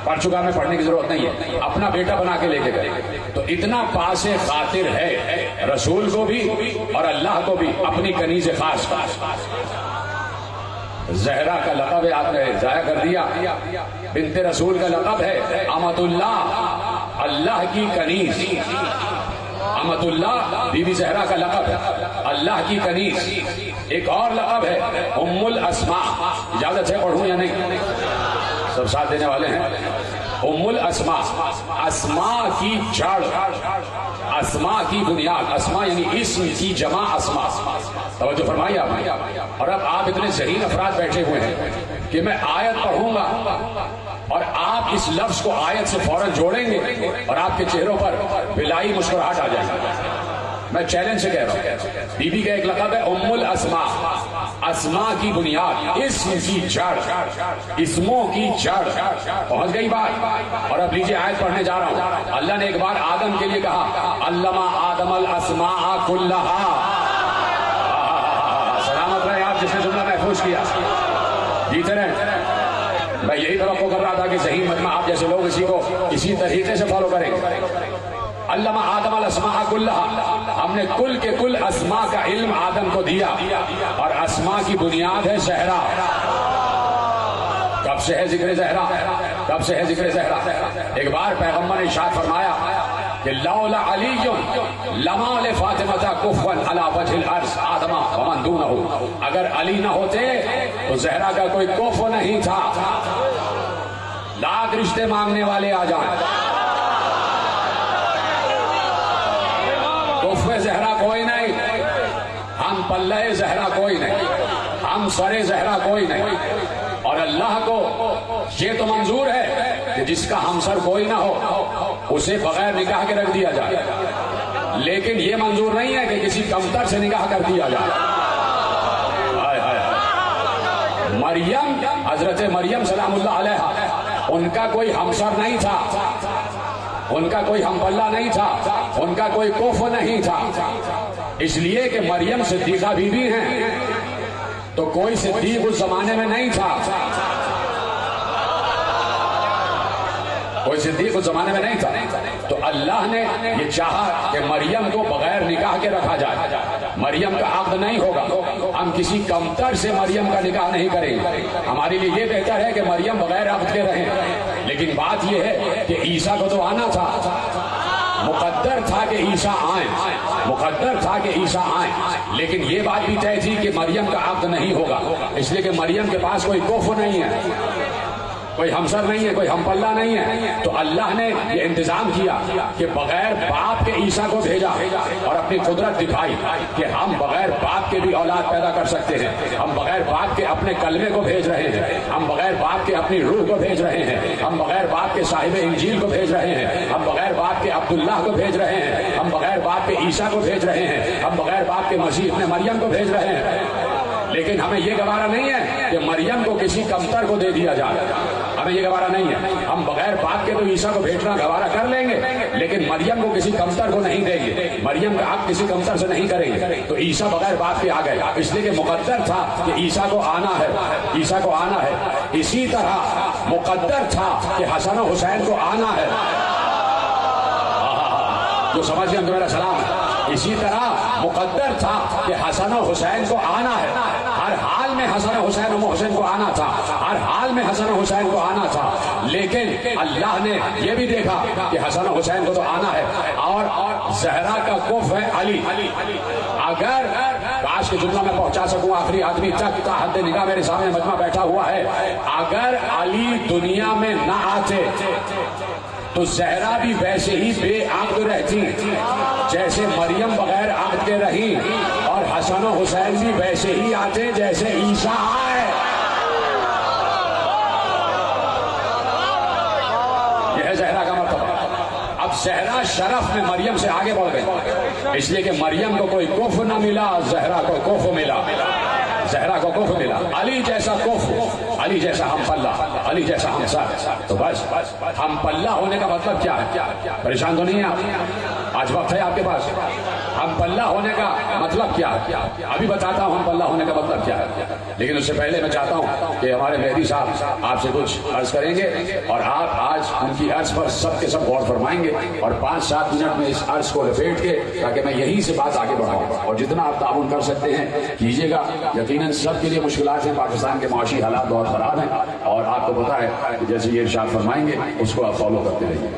پڑھ چکا میں، پڑھنے کی ضرورت نہیں ہے، اپنا بیٹا بنا کے لے کے گئے. تو اتنا پاس خاطر ہے رسول کو بھی اور اللہ کو بھی اپنی کنیز خاص. زہرا کا لقب ہے، آپ نے ضائع کر دیا. بنت رسول کا لقب ہے امت اللہ، اللہ کی کنیز. امت اللہ بی بی زہرا کا لقب ہے، اللہ کی کنیز. ایک اور لقب ہے ام الاسماء. اجازت ہے پڑھوں یا نہیں؟ سب ساتھ دینے والے ہیں. ام الاسماء، اسماء کی جڑ، اسماء کی بنیاد. اسماء یعنی اسم کی جمع اسماء. توجہ فرمائیے آپ. اور اب آپ اتنے ذہین افراد بیٹھے ہوئے ہیں کہ میں آیت پڑھوں گا اور آپ اس لفظ کو آیت سے فوراً جوڑیں گے اور آپ کے چہروں پر بلائی مسکراہٹ آ جائے گی. میں چیلنج سے کہہ رہا ہوں. بی بی کا ایک لقب ہے ام الاسماء، اسماء کی بنیاد، اسم کی جڑ، اسموں کی جڑ. پہنچ گئی بات. اور اب لیجیے آیت پڑھنے جا رہا ہوں. اللہ نے ایک بار آدم کے لیے کہا علم آدم الاسماء کلہا. سلامت رہے آپ جس نے جملہ محفوظ کیا. جیتے رہے. میں یہی توقع کر رہا تھا کہ ذہین مجمع آپ جیسے لوگ اسی کو اسی طریقے سے فالو کریں. علم آدم الاسماء کلہا، ہم نے کل کے کل اسماء کا علم آدم کو دیا اور اسماء کی بنیاد ہے زہرا. کب سے ہے ذکر زہرا؟ کب سے ہے ذکر زہرا؟ ایک بار پیغمبر نے ارشاد فرمایا کہ لولا علی لما لفاطمہ کفوا علی وجہ الارض آدم ومن دونہ. اگر علی نہ ہوتے تو زہرا کا کوئی کفو نہیں تھا. لاکھ رشتے مانگنے والے آ جائیں، کفو زہرا کوئی نہیں، ہم پلے زہرا کوئی نہیں، ہم سرے زہرا کوئی نہیں. اور اللہ کو یہ تو منظور ہے کہ جس کا ہمسر کوئی نہ ہو اسے بغیر نکاح کے رکھ دیا جائے، لیکن یہ منظور نہیں ہے کہ کسی کمتر سے نکاح کر دیا جائے. مریم، حضرت مریم سلام اللہ علیہ، ان کا کوئی ہمسر نہیں تھا، ان کا کوئی ہم پلہ نہیں تھا، ان کا کوئی کوف نہیں تھا. اس لیے کہ مریم صدیقہ بیوی ہیں تو کوئی صدیق اس زمانے میں نہیں تھا، کوئی صدیق اس زمانے میں نہیں تھا. تو اللہ نے یہ چاہا کہ مریم کو بغیر نکاح کے رکھا جائے. مریم کا عقد نہیں ہوگا، ہم کسی کمتر سے مریم کا نکاح نہیں کریں گے. ہمارے لیے یہ بہتر ہے کہ مریم بغیر عقد کے رہیں. لیکن بات یہ ہے کہ عیسیٰ کو تو آنا تھا، مقدر تھا کہ عیسیٰ آئیں، مقدر تھا کہ عیسیٰ آئیں. لیکن یہ بات بھی طے تھی کہ مریم کا عقد نہیں ہوگا، اس لیے کہ مریم کے پاس کوئی کوف نہیں ہے، کوئی ہمسر نہیں ہے، کوئی ہم پلہ نہیں ہے. تو اللہ نے یہ انتظام کیا کہ بغیر باپ کے عیسیٰ کو بھیجا اور اپنی قدرت دکھائی کہ ہم بغیر باپ کے بھی اولاد پیدا کر سکتے ہیں. ہم بغیر باپ کے اپنے کلمے کو بھیج رہے ہیں، ہم بغیر باپ کے اپنی روح کو بھیج رہے ہیں، ہم بغیر باپ کے صاحب انجیل کو بھیج رہے ہیں، ہم بغیر باپ کے عبداللہ کو بھیج رہے ہیں، ہم بغیر باپ کے عیسیٰ کو بھیج رہے ہیں، ہم بغیر باپ کے مسیح ابن مریم کو بھیج رہے ہیں. لیکن ہمیں یہ گوارا نہیں ہے کہ مریم کو کسی کمتر کو دے دیا جائے، ہمیں یہ گوارا نہیں ہے. ہم بغیر بات کے تو عیسیٰ کو بھیجنا گوارا کر لیں گے، لیکن مریم کو کسی کمتر کو نہیں دیں گے، مریم کا حق کسی کمتر سے نہیں کریں گے. تو عیسیٰ بغیر بات کے آ گئے، اس لیے کہ مقدر تھا کہ عیسیٰ کو آنا ہے، عیسیٰ کو آنا ہے. اسی طرح مقدر تھا کہ حسن و حسین کو آنا ہے. جو سمجھ گئے میرا سلام ہے. اسی طرح مقدر تھا کہ حسن و حسین کو آنا ہے، ہر حال میں حسن و حسین و محسن کو آنا تھا، ہر حال میں حسن و حسین کو آنا تھا. لیکن اللہ نے یہ بھی دیکھا کہ حسن و حسین کو تو آنا ہے، اور زہرا کا کف ہے علی. اگر کاش کے جملہ میں پہنچا سکوں آخری آدمی تک، تا حد نگاہ میرے سامنے مجمع بیٹھا ہوا ہے، اگر علی دنیا میں نہ آتے تو زہرا بھی ویسے ہی بے عقد رہتی جیسے مریم بغیر عقد کے رہی، اور حسن و حسین بھی ویسے ہی آتے جیسے عیسیٰ آئے. یہ ہے زہرا کا مرتبہ. اب زہرا شرف میں مریم سے آگے بڑھ گئی، اس لیے کہ مریم کو کوئی کف نہ ملا، زہرا کو کف ملا، زہرا کو کف ملا. علی جیسا کف، علی جیسا ہم پلہ، علی جیسا ہم سر. تو بس ہم پلہ ہونے کا مطلب کیا ہے؟ پریشان تو نہیں ہے آپ؟ آج وقت ہے آپ کے پاس. ہم پلہ ہونے کا مطلب کیا ہے؟ ابھی بتاتا ہوں ہم پلہ ہونے کا مطلب کیا ہے. لیکن اس سے پہلے میں چاہتا ہوں کہ ہمارے مہدی صاحب آپ سے کچھ عرض کریں گے، اور آپ آج ان کی عرض پر سب کے سب غور فرمائیں گے، اور 5-7 منٹ میں اس عرض کو لپیٹ کے تاکہ میں یہیں سے بات آگے بڑھاؤں. اور جتنا آپ تعاون کر سکتے ہیں کیجیے گا. یقیناً سب کے لیے مشکلات ہیں، پاکستان کے معاشی حالات بہت خراب ہیں، اور آپ کو پتا ہے کہ جیسے یہ ارشاد فرمائیں گے اس کو آپ فالو کرتے رہیے.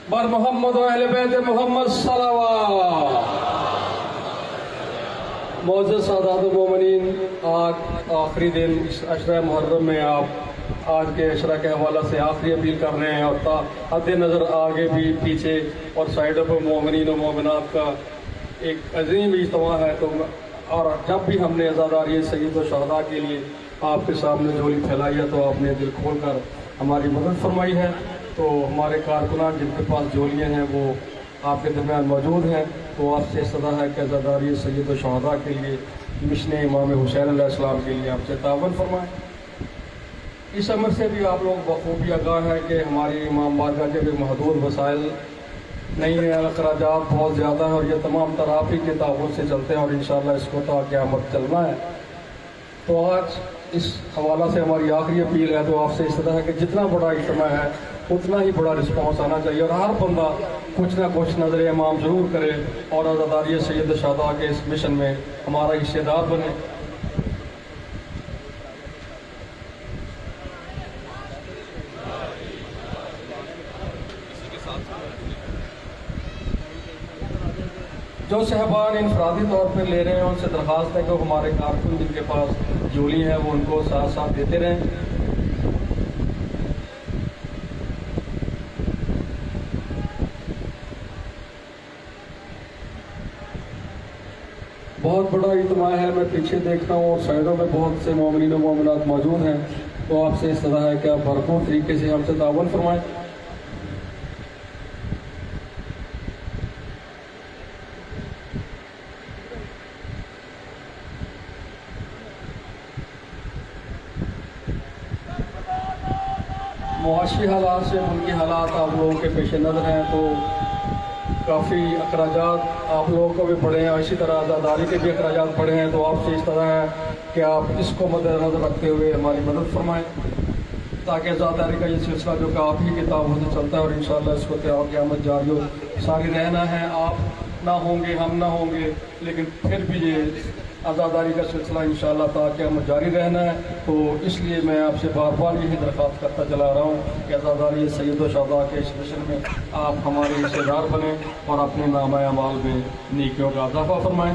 بر محمد و اہل بیت محمد صلوات. معزز سادات المومنین، آج آخری دن اس عشرہ محرم میں آپ آج کے عشرہ کے حوالہ سے آخری اپیل کر رہے ہیں، اور حد نظر آگے بھی پیچھے اور سائڈوں پر مومنین و مومنات کا ایک عظیم اجتماع ہے. تو اور جب بھی ہم نے عزاداری سید و شہداء کے لیے آپ کے سامنے جھولی پھیلائی ہے تو آپ نے دل کھول کر ہماری مدد فرمائی ہے. تو ہمارے کارکنان جن کے پاس جھولیاں ہیں وہ آپ کے درمیان موجود ہیں، تو آپ سے صدا ہے کہ عزاداری سید و شہداء کے لیے مشن امام حسین علیہ السلام کے لیے آپ سے تعاون فرمائیں. اس عمر سے بھی آپ لوگ بخوبی آگاہ ہے کہ ہماری امام بارگاہ کے بھی محدود وسائل نہیں ہیں، اخراجات بہت زیادہ ہیں، اور یہ تمام تر آپ ہی کے تعاون سے چلتے ہیں، اور انشاءاللہ اس کو تا قیامت چلنا ہے. تو آج اس حوالہ سے ہماری آخری اپیل ہے، تو آپ سے اس طرح ہے کہ جتنا بڑا اجتماع ہے اتنا ہی بڑا رسپانس آنا چاہیے، اور ہر بندہ کچھ نہ کچھ نظر امام ضرور کرے، اور عزاداری سید شہداء کے اس مشن میں ہمارا حصے دار بنے. جو صاحبان انفرادی طور پہ لے رہے ہیں ان سے درخواست ہے کہ وہ ہمارے کارکن جن کے پاس جھولی ہیں وہ ان کو ساتھ ساتھ دیتے رہیں. بہت بڑا اجتماع ہے، میں پیچھے دیکھتا ہوں اور سائڈوں میں بہت سے مومنین و مومنات موجود ہیں، تو آپ سے اس طرح ہے کہ آپ بھرپور طریقے سے ہم سے تعاون فرمائیں. معاشی حالات سے ملکی حالات آپ لوگوں کے پیش نظر ہیں، تو کافی اخراجات آپ لوگوں کو بھی پڑے ہیں، اور اسی طرح عزاداری کے بھی اخراجات پڑے ہیں. تو آپ سے اس طرح ہے کہ آپ اس کو مد نظر رکھتے ہوئے ہماری مدد فرمائیں، تاکہ عزاداری کا یہ سلسلہ جو کہ آپ ہی کے تعاون سے چلتا ہے، اور انشاءاللہ اس کو قیامت جاری ہو. ساری رہنا ہے، آپ نہ ہوں گے ہم نہ ہوں گے، لیکن پھر بھی یہ عزاداری کا سلسلہ انشاءاللہ تا قیامت جاری رہنا ہے. تو اس لیے میں آپ سے بار بار یہی درخواست کرتا چلا رہا ہوں کہ عزاداری سید و شہداء کے اس مشن میں آپ ہمارے حصے دار بنیں، اور اپنے نامہ اعمال میں نیکیوں کا اضافہ فرمائیں.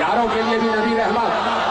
یاروں کے لیے بھی نبی رحمت،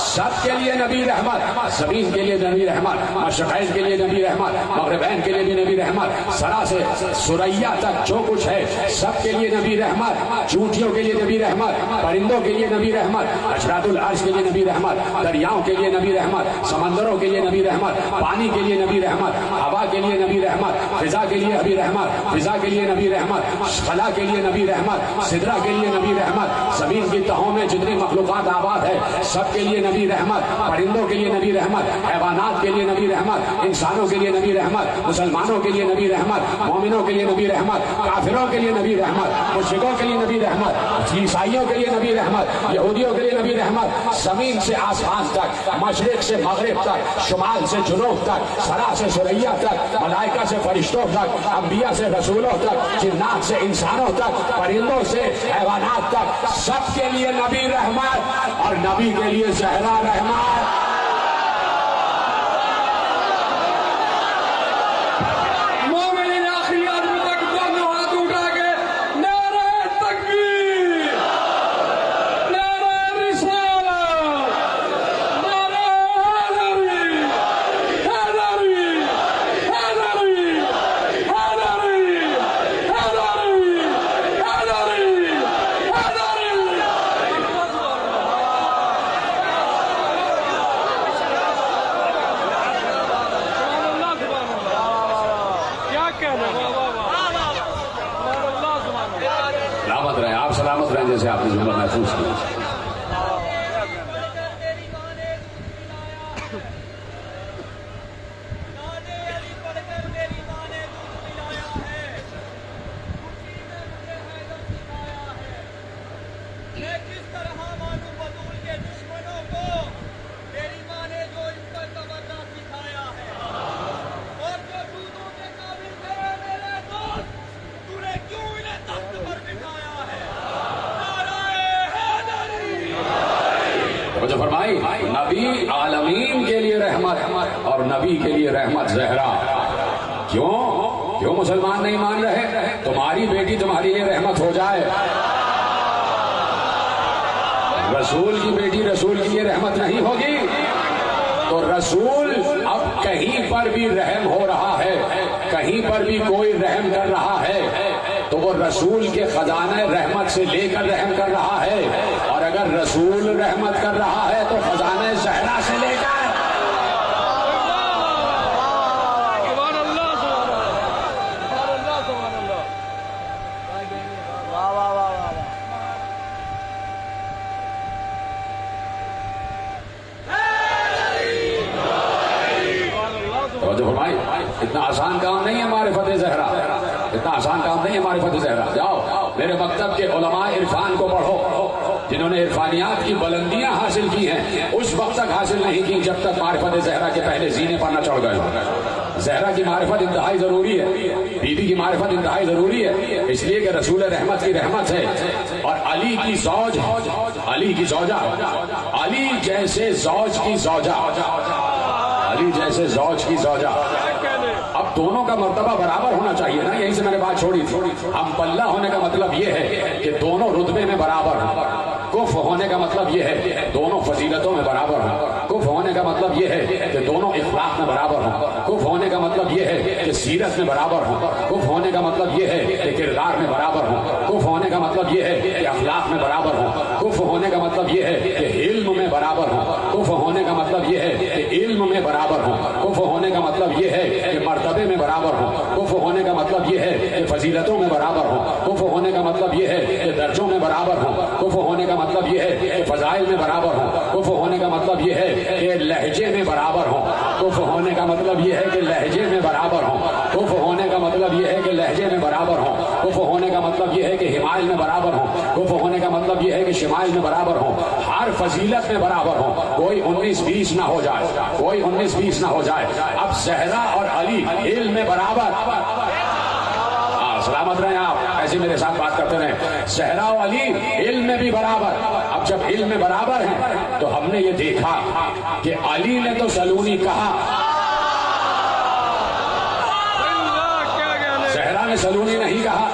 سب کے لیے نبی رحمت، زمین کے لیے نبی رحمت، مشرقین کے لیے نبی رحمت، مغربین کے لیے بھی نبی رحمت، سرا سے سریا تک جو کچھ ہے سب کے لیے نبی رحمت، چونٹیوں کے لیے نبی رحمت، پرندوں کے لیے نبی رحمت، حشرات العرش کے لیے نبی رحمت، دریاؤں کے لیے نبی رحمت، سمندروں کے لیے نبی رحمت، پانی کے لیے نبی رحمت، ہوا کے لیے نبی رحمت، فضا کے لیے نبی رحمت، فضا کے لیے نبی رحمت، خلا کے لیے نبی رحمت، سدرا کے لیے نبی رحمت، زمین کی تہوں میں جتنی مخلوقات آباد ہے سب کے لیے نبی رحمت، پرندوں کے لیے نبی رحمت، حیوانات کے لیے نبی رحمت، انسانوں کے لیے نبی رحمت، مسلمانوں کے لیے نبی رحمت، مومنوں کے لیے نبی رحمت، کافروں کے لیے نبی رحمت، مشرکوں کے لیے نبی رحمت، عیسائیوں کے لیے نبی رحمت، یہودیوں کے لیے نبی رحمت، زمین سے آسمان تک، مشرق سے مغرب تک، شمال سے جنوب تک، سرا سے سریا تک، ملائکہ سے فرشتوں تک، انبیاء سے رسولوں تک، جنات سے انسانوں تک، پرندوں سے حیوانات تک، سب کے لیے نبی رحمت، اور نبی کے لیے زہرا رحمت۔ مومنین آخری آدمی تک دونوں ہاتھ اٹھا کے نعرہ تکبیر، نعرہ رسالت، نعرہ حیدری، حیدری، حیدری، حیدری، حیدری، حیدری، حیدری۔ سلامت رہیں آپ، سلامت رہیں جیسے آپ نے جملہ محفوظ کیا۔ جو فرمائی نبی عالمین کے لیے رحمت اور نبی کے لیے رحمت زہرا۔ کیوں مسلمان نہیں مان رہے؟ تمہاری بیٹی تمہارے لیے رحمت ہو جائے، رسول کی بیٹی رسول کے لیے رحمت نہیں ہوگی تو رسول اب کہیں پر بھی رحم ہو رہا ہے، کہیں پر بھی کوئی رحم کر رہا ہے تو وہ رسول کے خزانہ رحمت سے لے کر رحم کر رہا ہے، اور اگر رسول رحمت کر رہا ہے تو خزانہ زہرا سے لے کر۔ اتنا آسان کام نہیں ہے معرفت زہرا، اتنا آسان کام نہیں ہے معرفت زہرا۔ جاؤ میرے مکتب کے علماء عرفان کو پڑھو، جنہوں نے عرفانیات کی بلندیاں حاصل کی ہیں اس وقت تک حاصل نہیں کی جب تک معرفت زہرا کے پہلے زینے پر نہ چڑھ گئے۔ زہرا کی معرفت انتہائی ضروری ہے، بیوی کی معرفت انتہائی ضروری ہے، اس لیے کہ رسول رحمت کی رحمت ہے، اور علی کی زوج، علی کی زوجہ، علی جیسے زوج کی زوجہ، علی جیسے زوج کی زوجہ۔ اب دونوں کا مرتبہ برابر ہونا چاہیے نا، یہیں سے میں نے بات چھوڑی تھی۔ ہم پلہ ہونے کا مطلب یہ ہے کہ دونوں رتبے میں برابر ہوں، کف ہونے کا مطلب یہ ہے دونوں فضیلتوں میں برابر ہوں، کف ہونے کا مطلب یہ ہے کہ دونوں اخلاق میں برابر ہوں، کف ہونے کا مطلب یہ ہے کہ سیرت میں برابر ہوں، کف ہونے کا مطلب یہ ہے کہ کردار میں برابر ہوں، کف ہونے کا مطلب یہ ہے کہ اخلاق میں برابر ہوں، کف ہونے کا مطلب یہ ہے کہ علم میں برابر ہوں، کف ہونے کا مطلب یہ ہے کہ علم میں برابر ہوں، کف ہونے کا مطلب یہ ہے کہ مرتبے میں برابر ہوں، کف ہونے کا مطلب یہ ہے کہ فضیلتوں میں برابر ہوں، کف ہونے کا مطلب یہ ہے کہ درجوں میں برابر ہوں، کف ہونے کا مطلب یہ ہے کہ فضائل میں برابر ہوں، کف ہونے کا مطلب یہ ہے کہ لہجے میں برابر ہوں، کف ہونے کا مطلب یہ ہے کہ لہجے میں برابر ہوں، کف ہونے کا مطلب یہ ہے کہ لہجے میں برابر ہوں، کف ہونے کا مطلب یہ ہے کہ حمائل میں برابر ہوں، کف ہونے کا مطلب یہ ہے کہ شمائل میں برابر ہوں، ہر فضیلت میں برابر ہوں، کوئی 19-20 نہ ہو جائے، کوئی 19-20 نہ ہو جائے۔ اب زہرا اور علی علم میں برابر، سلامت رہیں آپ، ایسے میرے ساتھ بات کرتے رہیں، زہرا و علی علم میں بھی برابر۔ اب جب علم میں برابر ہیں تو ہم نے یہ دیکھا کہ علی نے تو سلونی کہا، زہرا نے سلونی نہیں کہا،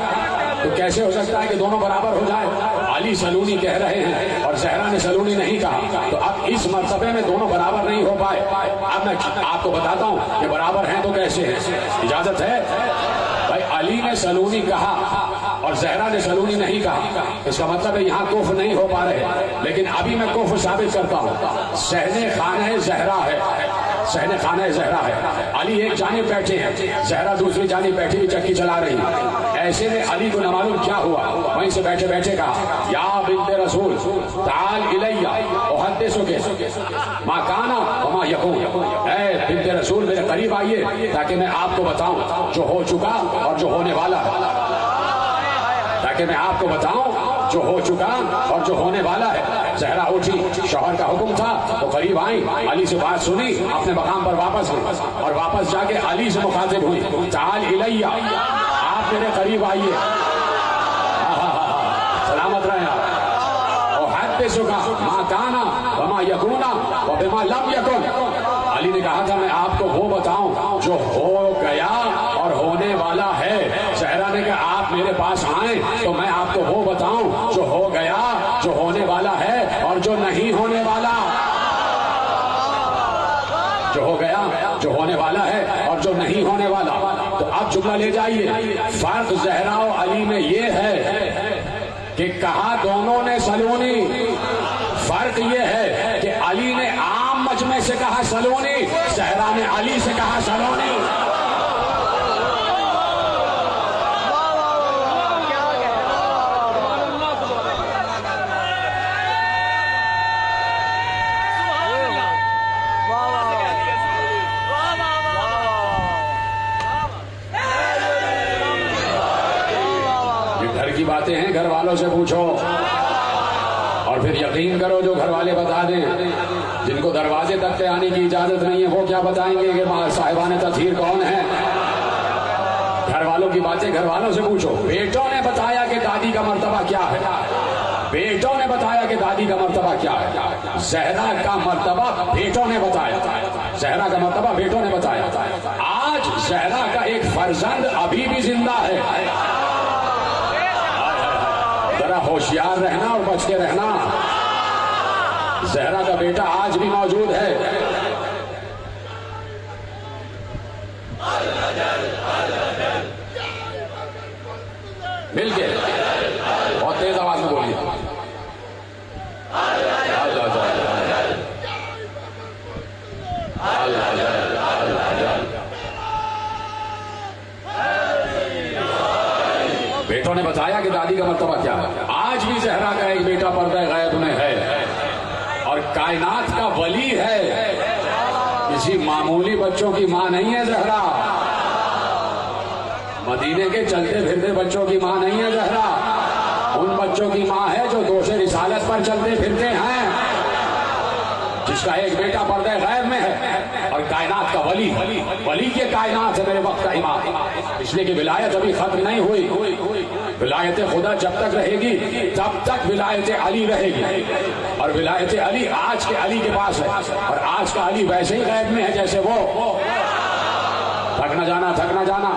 تو کیسے ہو سکتا ہے کہ دونوں برابر ہو جائیں؟ علی سلونی کہہ رہے ہیں اور زہرا نے سلونی نہیں کہا، تو اب اس مرتبے میں دونوں برابر نہیں ہو پائے. اب میں آپ کو بتاتا ہوں کہ برابر ہیں تو کیسے ہیں. اجازت ہے بھائی؟ علی نے سلونی کہا اور زہرا نے سلونی نہیں کہا، اس کا مطلب ہے یہاں کفر نہیں ہو پا رہے. لیکن ابھی میں کفر ثابت کرتا ہوں. صحن خانہ زہرا ہے، صحن خانہ زہرا ہے. علی ایک جانب بیٹھے ہیں، زہرا دوسری جانب بیٹھی ہوئی چکی چلا رہی ہے. ایسے میں علی کو نہ معلوم کیا ہوا، وہیں سے بیٹھے بیٹھے کہا یا بنت رسول تعال الیہ احدثک ما کان وما یکون. اے بنت رسول میرے قریب آئیے تاکہ میں آپ کو بتاؤں جو ہو چکا اور جو ہونے والا ہے. تاکہ میں آپ کو بتاؤں جو ہو چکا اور جو ہونے والا ہے. زہرا اٹھی، شوہر کا حکم تھا وہ قریب آئیں، علی سے بات سنی، اپنے مقام پر واپس گئی اور واپس جا کے علی سے مخاطب ہوئی تعال الیہ، آپ میرے قریب آئیے. سلامت رہیں آپ. احدثک ما کان وما یکون وبما لم یکن. علی نے کہا تھا میں آپ کو وہ بتاؤں جو ہو گیا اور ہونے والا ہے. زہرا نے کہا آپ میرے پاس آئیں تو میں آپ کو وہ بتاؤں جو ہو گیا، جو ہونے والا ہے اور جو نہیں ہونے والا. جو ہو گیا، جو ہونے والا ہے اور جو نہیں ہونے والا. تو اب جملہ لے جائیے. فرق زہرا و علی میں یہ ہے کہ کہا دونوں نے سلونی. فرق یہ ہے کہ علی نے عام مجمع سے کہا سلونی، زہرا نے علی سے کہا سلونی. کی باتیں ہیں، گھر والوں سے پوچھو اور پھر یقین کرو جو گھر والے بتا دیں. جن کو دروازے تک کے آنے کی اجازت نہیں ہے وہ کیا بتائیں گے کہ صاحبان تطہیر کون ہے. گھر والوں کی باتیں گھر والوں سے پوچھو. بیٹوں نے بتایا کہ دادی کا مرتبہ کیا ہے، بیٹوں نے بتایا کہ دادی کا مرتبہ کیا ہے. زہرا کا مرتبہ بیٹوں نے بتایا، زہرا کا مرتبہ بیٹوں نے بتایا. آج زہرا کا ایک فرزند ابھی بھی زندہ ہے. ذرا ہوشیار رہنا اور بچ کے رہنا. زہرا کا بیٹا آج بھی موجود ہے. مل کے بہت تیز آواز میں بولیے. بیٹوں نے بتایا کہ دادی کا مرتبہ کیا ہے. آج بھی زہرا کا ایک بیٹا پردہ غیب میں ہے اور کائنات کا ولی ہے. کسی معمولی بچوں کی ماں نہیں ہے زہرا. مدینے کے چلتے پھرتے بچوں کی ماں نہیں ہے زہرا. ان بچوں کی ماں ہے جو دوش رسالت پر چلتے پھرتے ہیں، جس کا ایک بیٹا پردہ غیب میں ہے اور کائنات کا ولی. ولی کے کائنات ہے میرے وقت کا امام. اس لیے کہ ولایت ابھی ختم نہیں ہوئی. ولایت خدا جب تک رہے گی تب تک ولایت علی رہے گی. اور ولایت علی آج کے علی کے پاس ہے اور آج کا علی ویسے ہی غیب میں ہے جیسے وہ. تھک نہ جانا، تھک نہ جانا.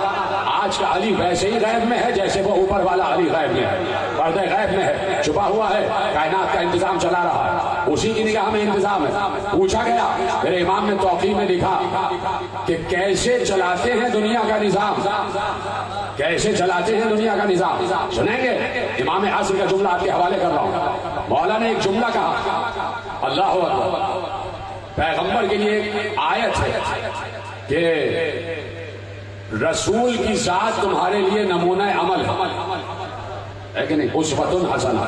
آج کا علی ویسے ہی غیب میں ہے جیسے وہ اوپر والا علی غیب میں ہے. پردہ غیب میں ہے، چھپا ہوا ہے، کائنات کا انتظام چلا رہا ہے، اسی کی نگاہ میں انتظام ہے. پوچھا گیا، میرے امام نے توقیع میں لکھا کہ کیسے چلاتے ہیں دنیا کا نظام، کیسے چلاتے ہیں دنیا کا نظام. سنیں گے؟ امام عصر کا جملہ آپ کے حوالے کر رہا ہوں. مولا نے ایک جملہ کہا، اللہ اکبر. پیغمبر کے لیے ایک آیت ہے کہ رسول کی ذات تمہارے لیے نمونہ عمل ہے کہ نہیں؟ اسوۃ حسنہ.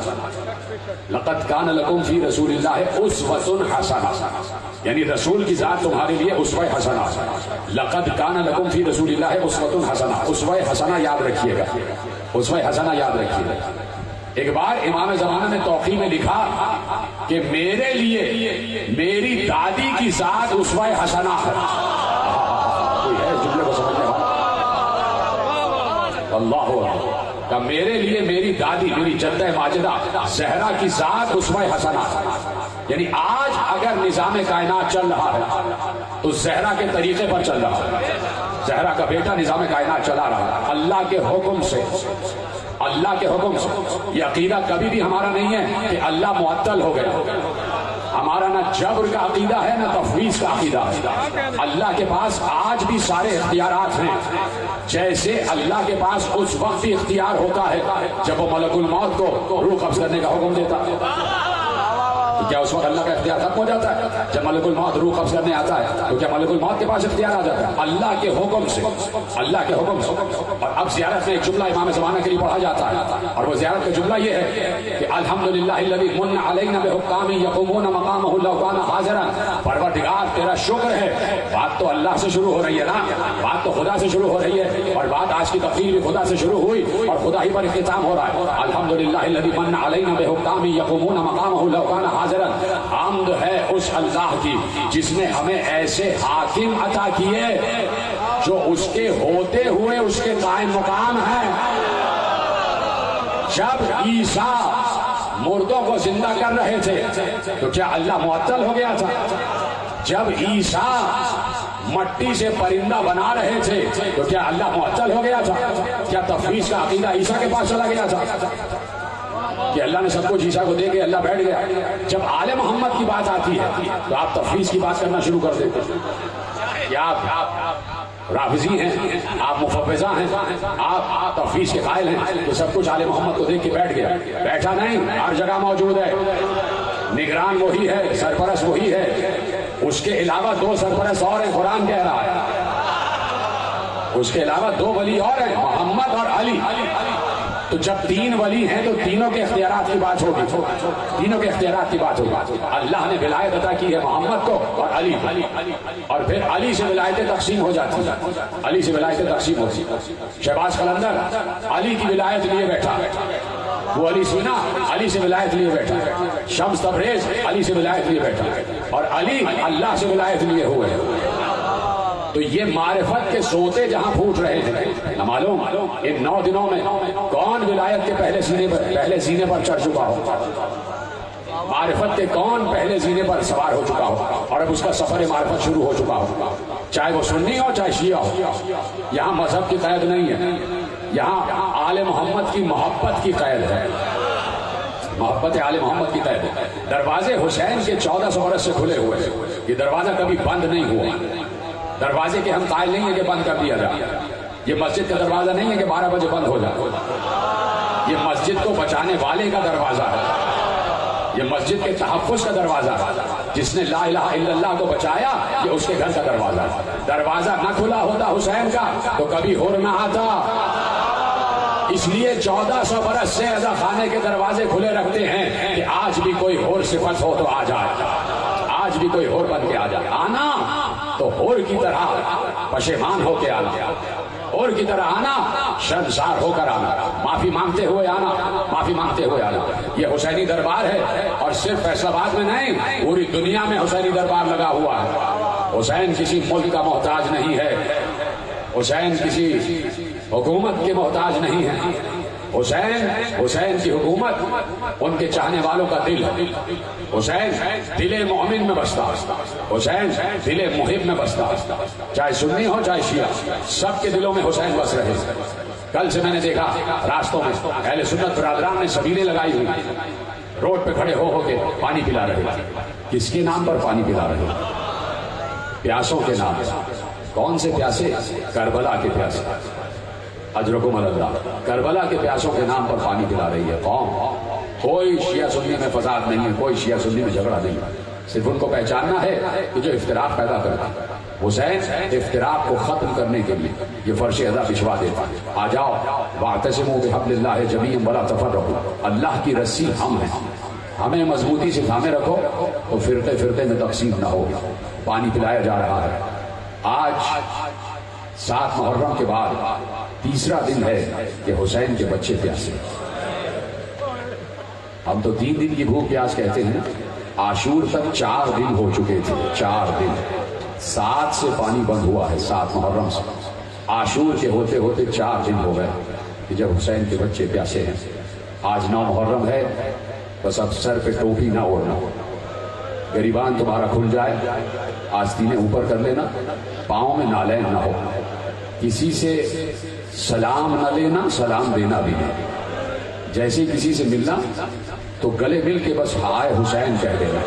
لقد کان لکم فی رسول اللہ اسوۃ حسنہ، یعنی رسول کی ذات تمہارے لیے اسوہ حسنہ. لقد کان لکم فی رسول اللہ اسوۃ حسنہ. اسوہ حسنہ یاد رکھیے گا، اسوہ حسنہ یاد رکھیے گا. ایک بار امام زمانہ نے توقیع میں لکھا کہ میرے لیے میری دادی کی ذات اسوہ حسنہ ہے. کوئی ہے اس جملے کو سمجھنے والا؟ اللہ کہ میرے لیے میری دادی، میری جدہ ماجدہ زہرا کی ذات اسوہ حسنہ. یعنی آج اگر نظام کائنات چل رہا ہے تو زہرا کے طریقے پر چل رہا ہے. زہرا کا بیٹا نظام کائنات چلا رہا ہے اللہ کے حکم سے. اللہ کے حکم سے. یہ عقیدہ کبھی بھی ہمارا نہیں ہے کہ اللہ معطل ہو گیا. ہمارا نہ جبر کا عقیدہ ہے نہ تفویض کا عقیدہ ہے. اللہ کے پاس آج بھی سارے اختیارات ہیں. جیسے اللہ کے پاس اس وقت بھی اختیار ہوتا ہے جب وہ ملک الموت کو روح قبض کرنے کا حکم دیتا ہے. تو کیا اس وقت اللہ کا اختیار ختم ہو جاتا ہے؟ جب ملک الموت روح قبض کرنے آتا ہے تو کیا ملک الموت کے پاس اختیار آ جاتا ہے؟ اللہ کے حکم سے. اللہ کے حکم سے. اور اب زیارت میں ایک جملہ امام زمانہ کے لیے پڑھا جاتا ہے, اور وہ زیارت کا جملہ یہ ہے کہ الحمدللہ الذی من علینا بحکام یقومون مقامہ لو کان حاضرا. پروردگار تیرا شکر ہے. بات تو اللہ سے شروع ہو رہی ہے نا, بات تو خدا سے شروع ہو رہی ہے, اور بات آج کی تقریر بھی خدا سے شروع ہوئی اور خدا ہی پر اختتام ہو رہا ہے. الحمدللہ الذی من علینا بحکام یقومون مقامہ لو کان حاضرا. حمد ہے اس اللہ کی جس نے ہمیں ایسے حاکم عطا کیے جو اس کے ہوتے ہوئے اس کے قائم مقام ہیں. جب عیسیٰ مردوں کو زندہ کر رہے تھے تو کیا اللہ معطل ہو گیا تھا؟ جب عیسیٰ مٹی سے پرندہ بنا رہے تھے تو کیا اللہ معطل ہو گیا تھا؟ کیا تفویض کا عقیدہ عیسیٰ کے پاس چلا گیا تھا کہ اللہ نے سب کچھ عیسیٰ کو دے کے اللہ بیٹھ گیا؟ جب آل محمد کی بات آتی ہے تو آپ تفویض کی بات کرنا شروع کر دیتے. کیا آپ رافضی ہیں, آپ مفوضہ ہیں, آپ تفویض کے قائل ہیں کہ سب کچھ آل محمد کو دیکھ کے بیٹھ گیا؟ بیٹھا نہیں, ہر جگہ موجود ہے. نگران وہی ہے, سرپرست وہی ہے, اس کے علاوہ 2 سرپرست اور ہیں. قرآن کہہ رہا ہے اس کے علاوہ 2 ولی اور ہیں, محمد اور علی. تو جب 3 ولی ہیں تو تینوں کے اختیارات کی بات ہوگی, تینوں کے اختیارات کی بات ہوگی. اللہ نے ولایت عطا کی ہے محمد کو اور علی, اور پھر علی سے ولایتیں تقسیم ہو جاتی ہیں, علی سے ولایتیں تقسیم ہوتی. شہباز قلندر علی کی ولایت لیے بیٹھا, وہ علی سینا علی سے ولایت لیے بیٹھا, شمس تبریز علی سے ولایت لیے بیٹھا, اور علی اللہ سے ولایت لیے ہوئے. تو یہ معرفت کے سوتے جہاں پھوٹ رہے تھے, نہ معلوم ان 9 دنوں میں کون ولایت کے پہلے زینے پر چڑھ چکا ہو, معرفت کے کون پہلے زینے پر سوار ہو چکا ہو, اور اب اس کا سفر معرفت شروع ہو چکا ہو. چاہے وہ سنی ہو چاہے شیعہ ہو, یہاں مذہب کی قید نہیں ہے, یہاں آل محمد کی محبت کی قید ہے, محبت آل محمد کی قید ہے. دروازے حسین کے 1400 برس سے کھلے ہوئے, یہ دروازہ کبھی بند نہیں ہوا. دروازے کے ہم قائل نہیں ہیں کہ بند کر دیا جائے. یہ مسجد کا دروازہ نہیں ہے کہ 12 بجے بند ہو جائے. یہ مسجد کو بچانے والے کا دروازہ ہے, یہ مسجد کے تحفظ کا دروازہ ہے. جس نے لا الہ الا اللہ کو بچایا یہ اس کے گھر کا دروازہ ہے. دروازہ نہ کھلا ہوتا حسین کا تو کبھی ہور نہ آتا. اس لیے 1400 برس سے رضا خانے کے دروازے کھلے رکھتے ہیں کہ آج بھی کوئی ہور صفت ہو تو آ جائے, آج بھی کوئی ہور بن کے آ جائے. آنا تو ہور کی طرح پشیمان ہو کے آنا, اور کی طرح آنا شرمسار ہو کر آنا, معافی مانگتے ہوئے آنا, معافی مانگتے ہوئے آنا. یہ حسینی دربار ہے, اور صرف فیصلہ آباد میں نہیں پوری دنیا میں حسینی دربار لگا ہوا ہے. حسین کسی ملک کا محتاج نہیں ہے, حسین کسی حکومت کے محتاج نہیں ہے. حسین کی حکومت ان کے چاہنے والوں کا دل ہے. حسین دل مومن میں بستا, حسین دل محب میں بستا. چاہے سنی ہو چاہے شیعہ, سب کے دلوں میں حسین بس رہے. کل سے میں نے دیکھا راستوں میں اہل سنت برادران نے سبیلیں لگائی ہوئی, روڈ پہ کھڑے ہو کے پانی پلا رہے. کس کے نام پر پانی پلا رہے؟ پیاسوں کے نام. کون سے پیاسے؟ کربلا کے پیاسے. اجرکم اللہ, کربلا کے پیاسوں کے نام پر پانی پلا رہی ہے قوم. کوئی شیعہ سنی میں فساد نہیں ہے, کوئی شیعہ سنی میں جھگڑا نہیں ہے. صرف ان کو پہچاننا ہے کہ جو افتراق پیدا کرتا ہے. حسین افتراق کو ختم کرنے کے لیے یہ فرش ادا بچھوا دیتا ہے. آ جاؤ واعتصموا بحبل اللہ جمیعا ولا تفرقوا, اللہ کی رسی ہم ہیں, ہمیں مضبوطی سے تھامے رکھو تو فرقے فرقے میں تقسیم نہ ہو. پانی پلایا جا رہا ہے. آج 7 محرم کے بعد تیسرا دن ہے کہ حسین کے بچے پیاسے. ہم تو 3 دن کی بھوک پیاس کہتے ہیں, عاشور تک 4 دن ہو چکے تھے. 4 دن, 7 سے پانی بند ہوا ہے, 7 محرم سے. عاشور کے ہوتے ہوتے 4 دن ہو گئے کہ جب حسین کے بچے پیاسے ہیں. آج 9 محرم ہے, بس اب سر پہ ٹوپی نہ اوڑھنا, گریبان تمہارا کھل جائے, آستینیں اوپر کر لینا, پاؤں میں نالین نہ ہو, کسی سے سلام نہ لینا, سلام دینا بھی نہیں. جیسے کسی سے ملنا تو گلے مل کے بس ہائے حسین کہہ دینا،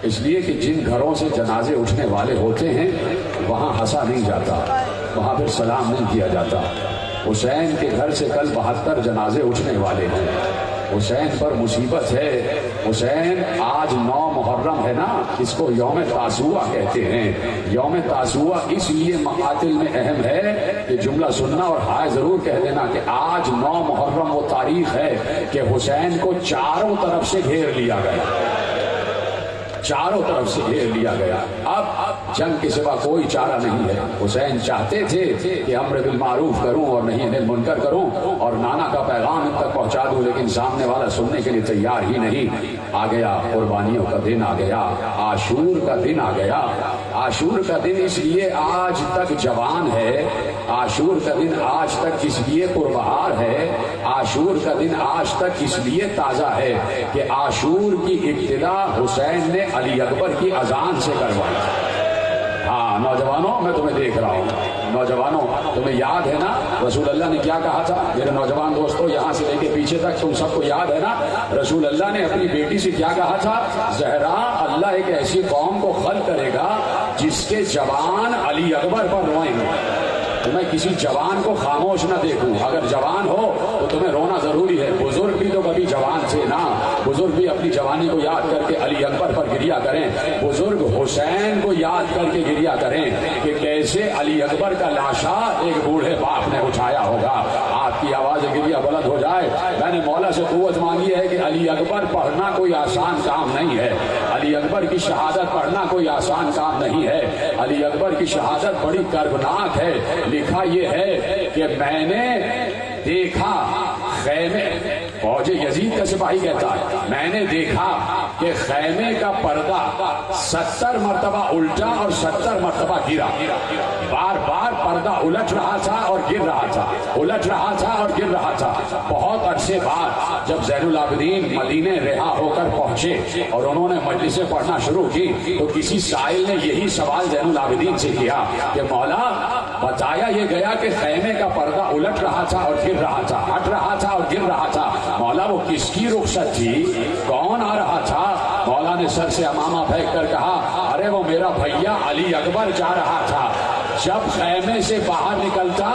اس لیے کہ جن گھروں سے جنازے اٹھنے والے ہوتے ہیں وہاں ہنسا نہیں جاتا، وہاں پھر سلام نہیں کیا جاتا۔ حسین کے گھر سے کل 72 جنازے اٹھنے والے ہیں، حسین پر مصیبت ہے۔ حسین آج 9 محرم ہے نا، اس کو یوم تاسوعہ کہتے ہیں۔ یوم تاسوعہ اس لیے مقاتل میں اہم ہے کہ جملہ سننا اور ہائے ضرور کہہ دینا کہ آج 9 محرم وہ تاریخ ہے کہ حسین کو چاروں طرف سے گھیر لیا گیا، چاروں طرف سے گھیر لیا گیا۔ اب جنگ کے سوا کوئی چارہ نہیں ہے۔ حسین چاہتے تھے کہ امر بالمعروف کروں اور نہیں انل منکر کروں اور نانا کا پیغام ان تک پہنچا دوں، لیکن سامنے والا سننے کے لیے تیار ہی نہیں۔ آ گیا قربانیوں کا دن، آ گیا عاشور کا دن، آ گیا عاشور کا دن۔ اس لیے آج تک جوان ہے، عاشور کا دن آج تک اس لیے پربہار ہے، عاشور کا دن آج تک اس لیے تازہ ہے کہ عاشور کی ابتدا حسین نے علی اکبر کی اذان سے کروائی۔ ہاں نوجوانوں، میں تمہیں دیکھ رہا ہوں، نوجوانوں تمہیں یاد ہے نا رسول اللہ نے کیا کہا تھا؟ میرے نوجوان دوستوں یہاں سے لے کے پیچھے تک تم سب کو یاد ہے نا رسول اللہ نے اپنی بیٹی سے کیا کہا تھا؟ زہرا، اللہ ایک ایسی قوم کو خلق کرے گا جس کے جوان علی اکبر پر روئیں گے۔ میں کسی جوان کو خاموش نہ دیکھوں، اگر جوان ہو تو تمہیں رونا ضروری ہے۔ بزرگ بھی تو کبھی جوان تھے نا، بزرگ بھی اپنی جوانی کو یاد کر کے علی اکبر پر گریا کریں، بزرگ حسین کو یاد کر کے گریا کریں کہ کیسے علی اکبر کا لاشا ایک بوڑھے باپ نے اٹھایا ہوگا۔ آپ کی آواز گریا بلند ہو جائے۔ میں نے مولا سے قوت مانگی ہے کہ علی اکبر پڑھنا کوئی آسان کام نہیں ہے، علی اکبر کی شہادت پڑھنا کوئی آسان کام نہیں ہے، علی اکبر کی شہادت بڑی کربناک ہے۔ لکھا یہ ہے کہ میں نے دیکھا خیمے، فوج یزید کا سپاہی کہتا ہے، میں نے دیکھا کہ خیمے کا پردہ 70 مرتبہ الٹا اور 70 مرتبہ گرا، بار بار پردہ الٹ رہا تھا اور گر رہا تھا، الٹ رہا تھا اور گر رہا تھا۔ بہت عرصے بعد جب زین العابدین مدینے رہا ہو کر پہنچے اور انہوں نے مجلسیں پڑھنا شروع کی تو کسی سائل نے یہی سوال زین العابدین سے کیا کہ مولا بتایا یہ گیا کہ خیمے کا پردہ الٹ رہا تھا اور گر رہا تھا، ہٹ رہا تھا اور گر رہا تھا، مولا وہ کس کی رخصت تھی؟ کون آ رہا تھا؟ مولا نے سر سے امامہ پھینک کر کہا ارے وہ میرا بھیا علی اکبر جا رہا تھا۔ جب خیمے سے باہر نکلتا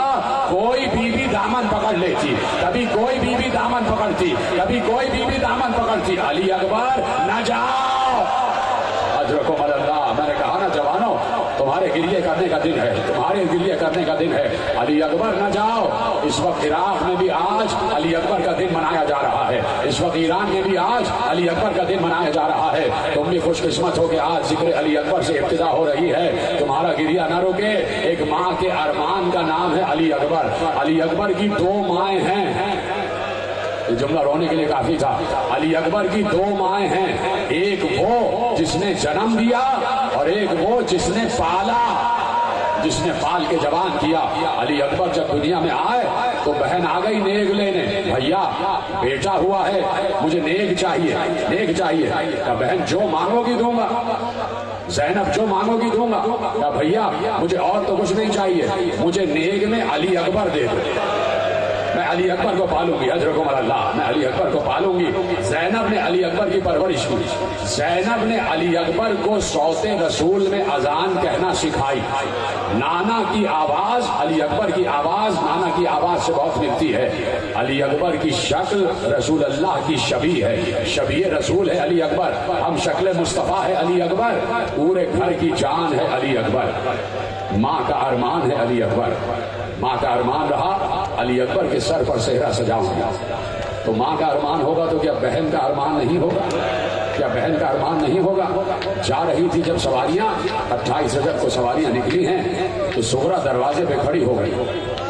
کوئی بیوی دامن پکڑ لیتی، کبھی کوئی بیوی دامن پکڑتی، کبھی کوئی بیوی دامن پکڑتی، علی اکبر نہ جاؤ، اجرکم اللہ۔ میں نے کہا نا جوانوں تمہارے گریے کرنے کا دن ہے، تمہارے گریے کرنے کا دن ہے، علی اکبر نہ جاؤ۔ اس وقت عراق میں بھی آج علی اکبر کا دن منایا جا رہا ہے، اس وقت ایران میں بھی آج علی اکبر کا دن منایا جا رہا ہے۔ تم بھی خوش قسمت ہو کہ آج ذکر علی اکبر سے ابتدا ہو رہی ہے، تمہارا گریہ نہ رکے۔ ایک ماں کے ارمان کا نام ہے علی اکبر، علی اکبر کی 2 مائیں ہیں، یہ جملہ رونے کے لیے کافی تھا۔ علی اکبر کی 2 مائیں ہیں، ایک وہ جس نے جنم دیا اور ایک وہ جس نے پالا، جس نے پال کے جوان کیا۔ علی اکبر جب دنیا میں آئے تو بہن آ گئی نیک لینے، بھیا بیٹا ہوا ہے مجھے نیک چاہیے، نیک چاہیے۔ کہا بہن جو مانگو گی دوں گا، زینب جو مانگو گی دوں گا۔ کہا بھیا مجھے اور تو کچھ نہیں چاہیے، مجھے نیک میں علی اکبر دے دو، میں علی اکبر کو پالوں گی، اجرکم اللہ، میں علی اکبر کو پالوں گی۔ زینب نے علی اکبر کی پرورش کی، زینب نے علی اکبر کو صوت رسول میں اذان کہنا سکھائی۔ نانا کی آواز علی اکبر کی آواز نانا کی آواز سے بہت ملتی ہے۔ علی اکبر کی شکل رسول اللہ کی شبیہ ہے، شبیہ رسول ہے علی اکبر، ہم شکل مصطفیٰ ہے علی اکبر، پورے گھر کی جان ہے علی اکبر۔ ماں کا ارمان ہے علی اکبر، ماں کا ارمان رہا علی اکبر کے سر پر صحرا سجاؤں گا۔ تو ماں کا ارمان ہوگا تو کیا بہن کا ارمان نہیں ہوگا؟ کیا بہن کا ارمان نہیں ہوگا؟ جا رہی تھی جب سواریاں، 28 رجب کو سواریاں نکلی ہیں تو سغرا دروازے پہ کھڑی ہو گئی،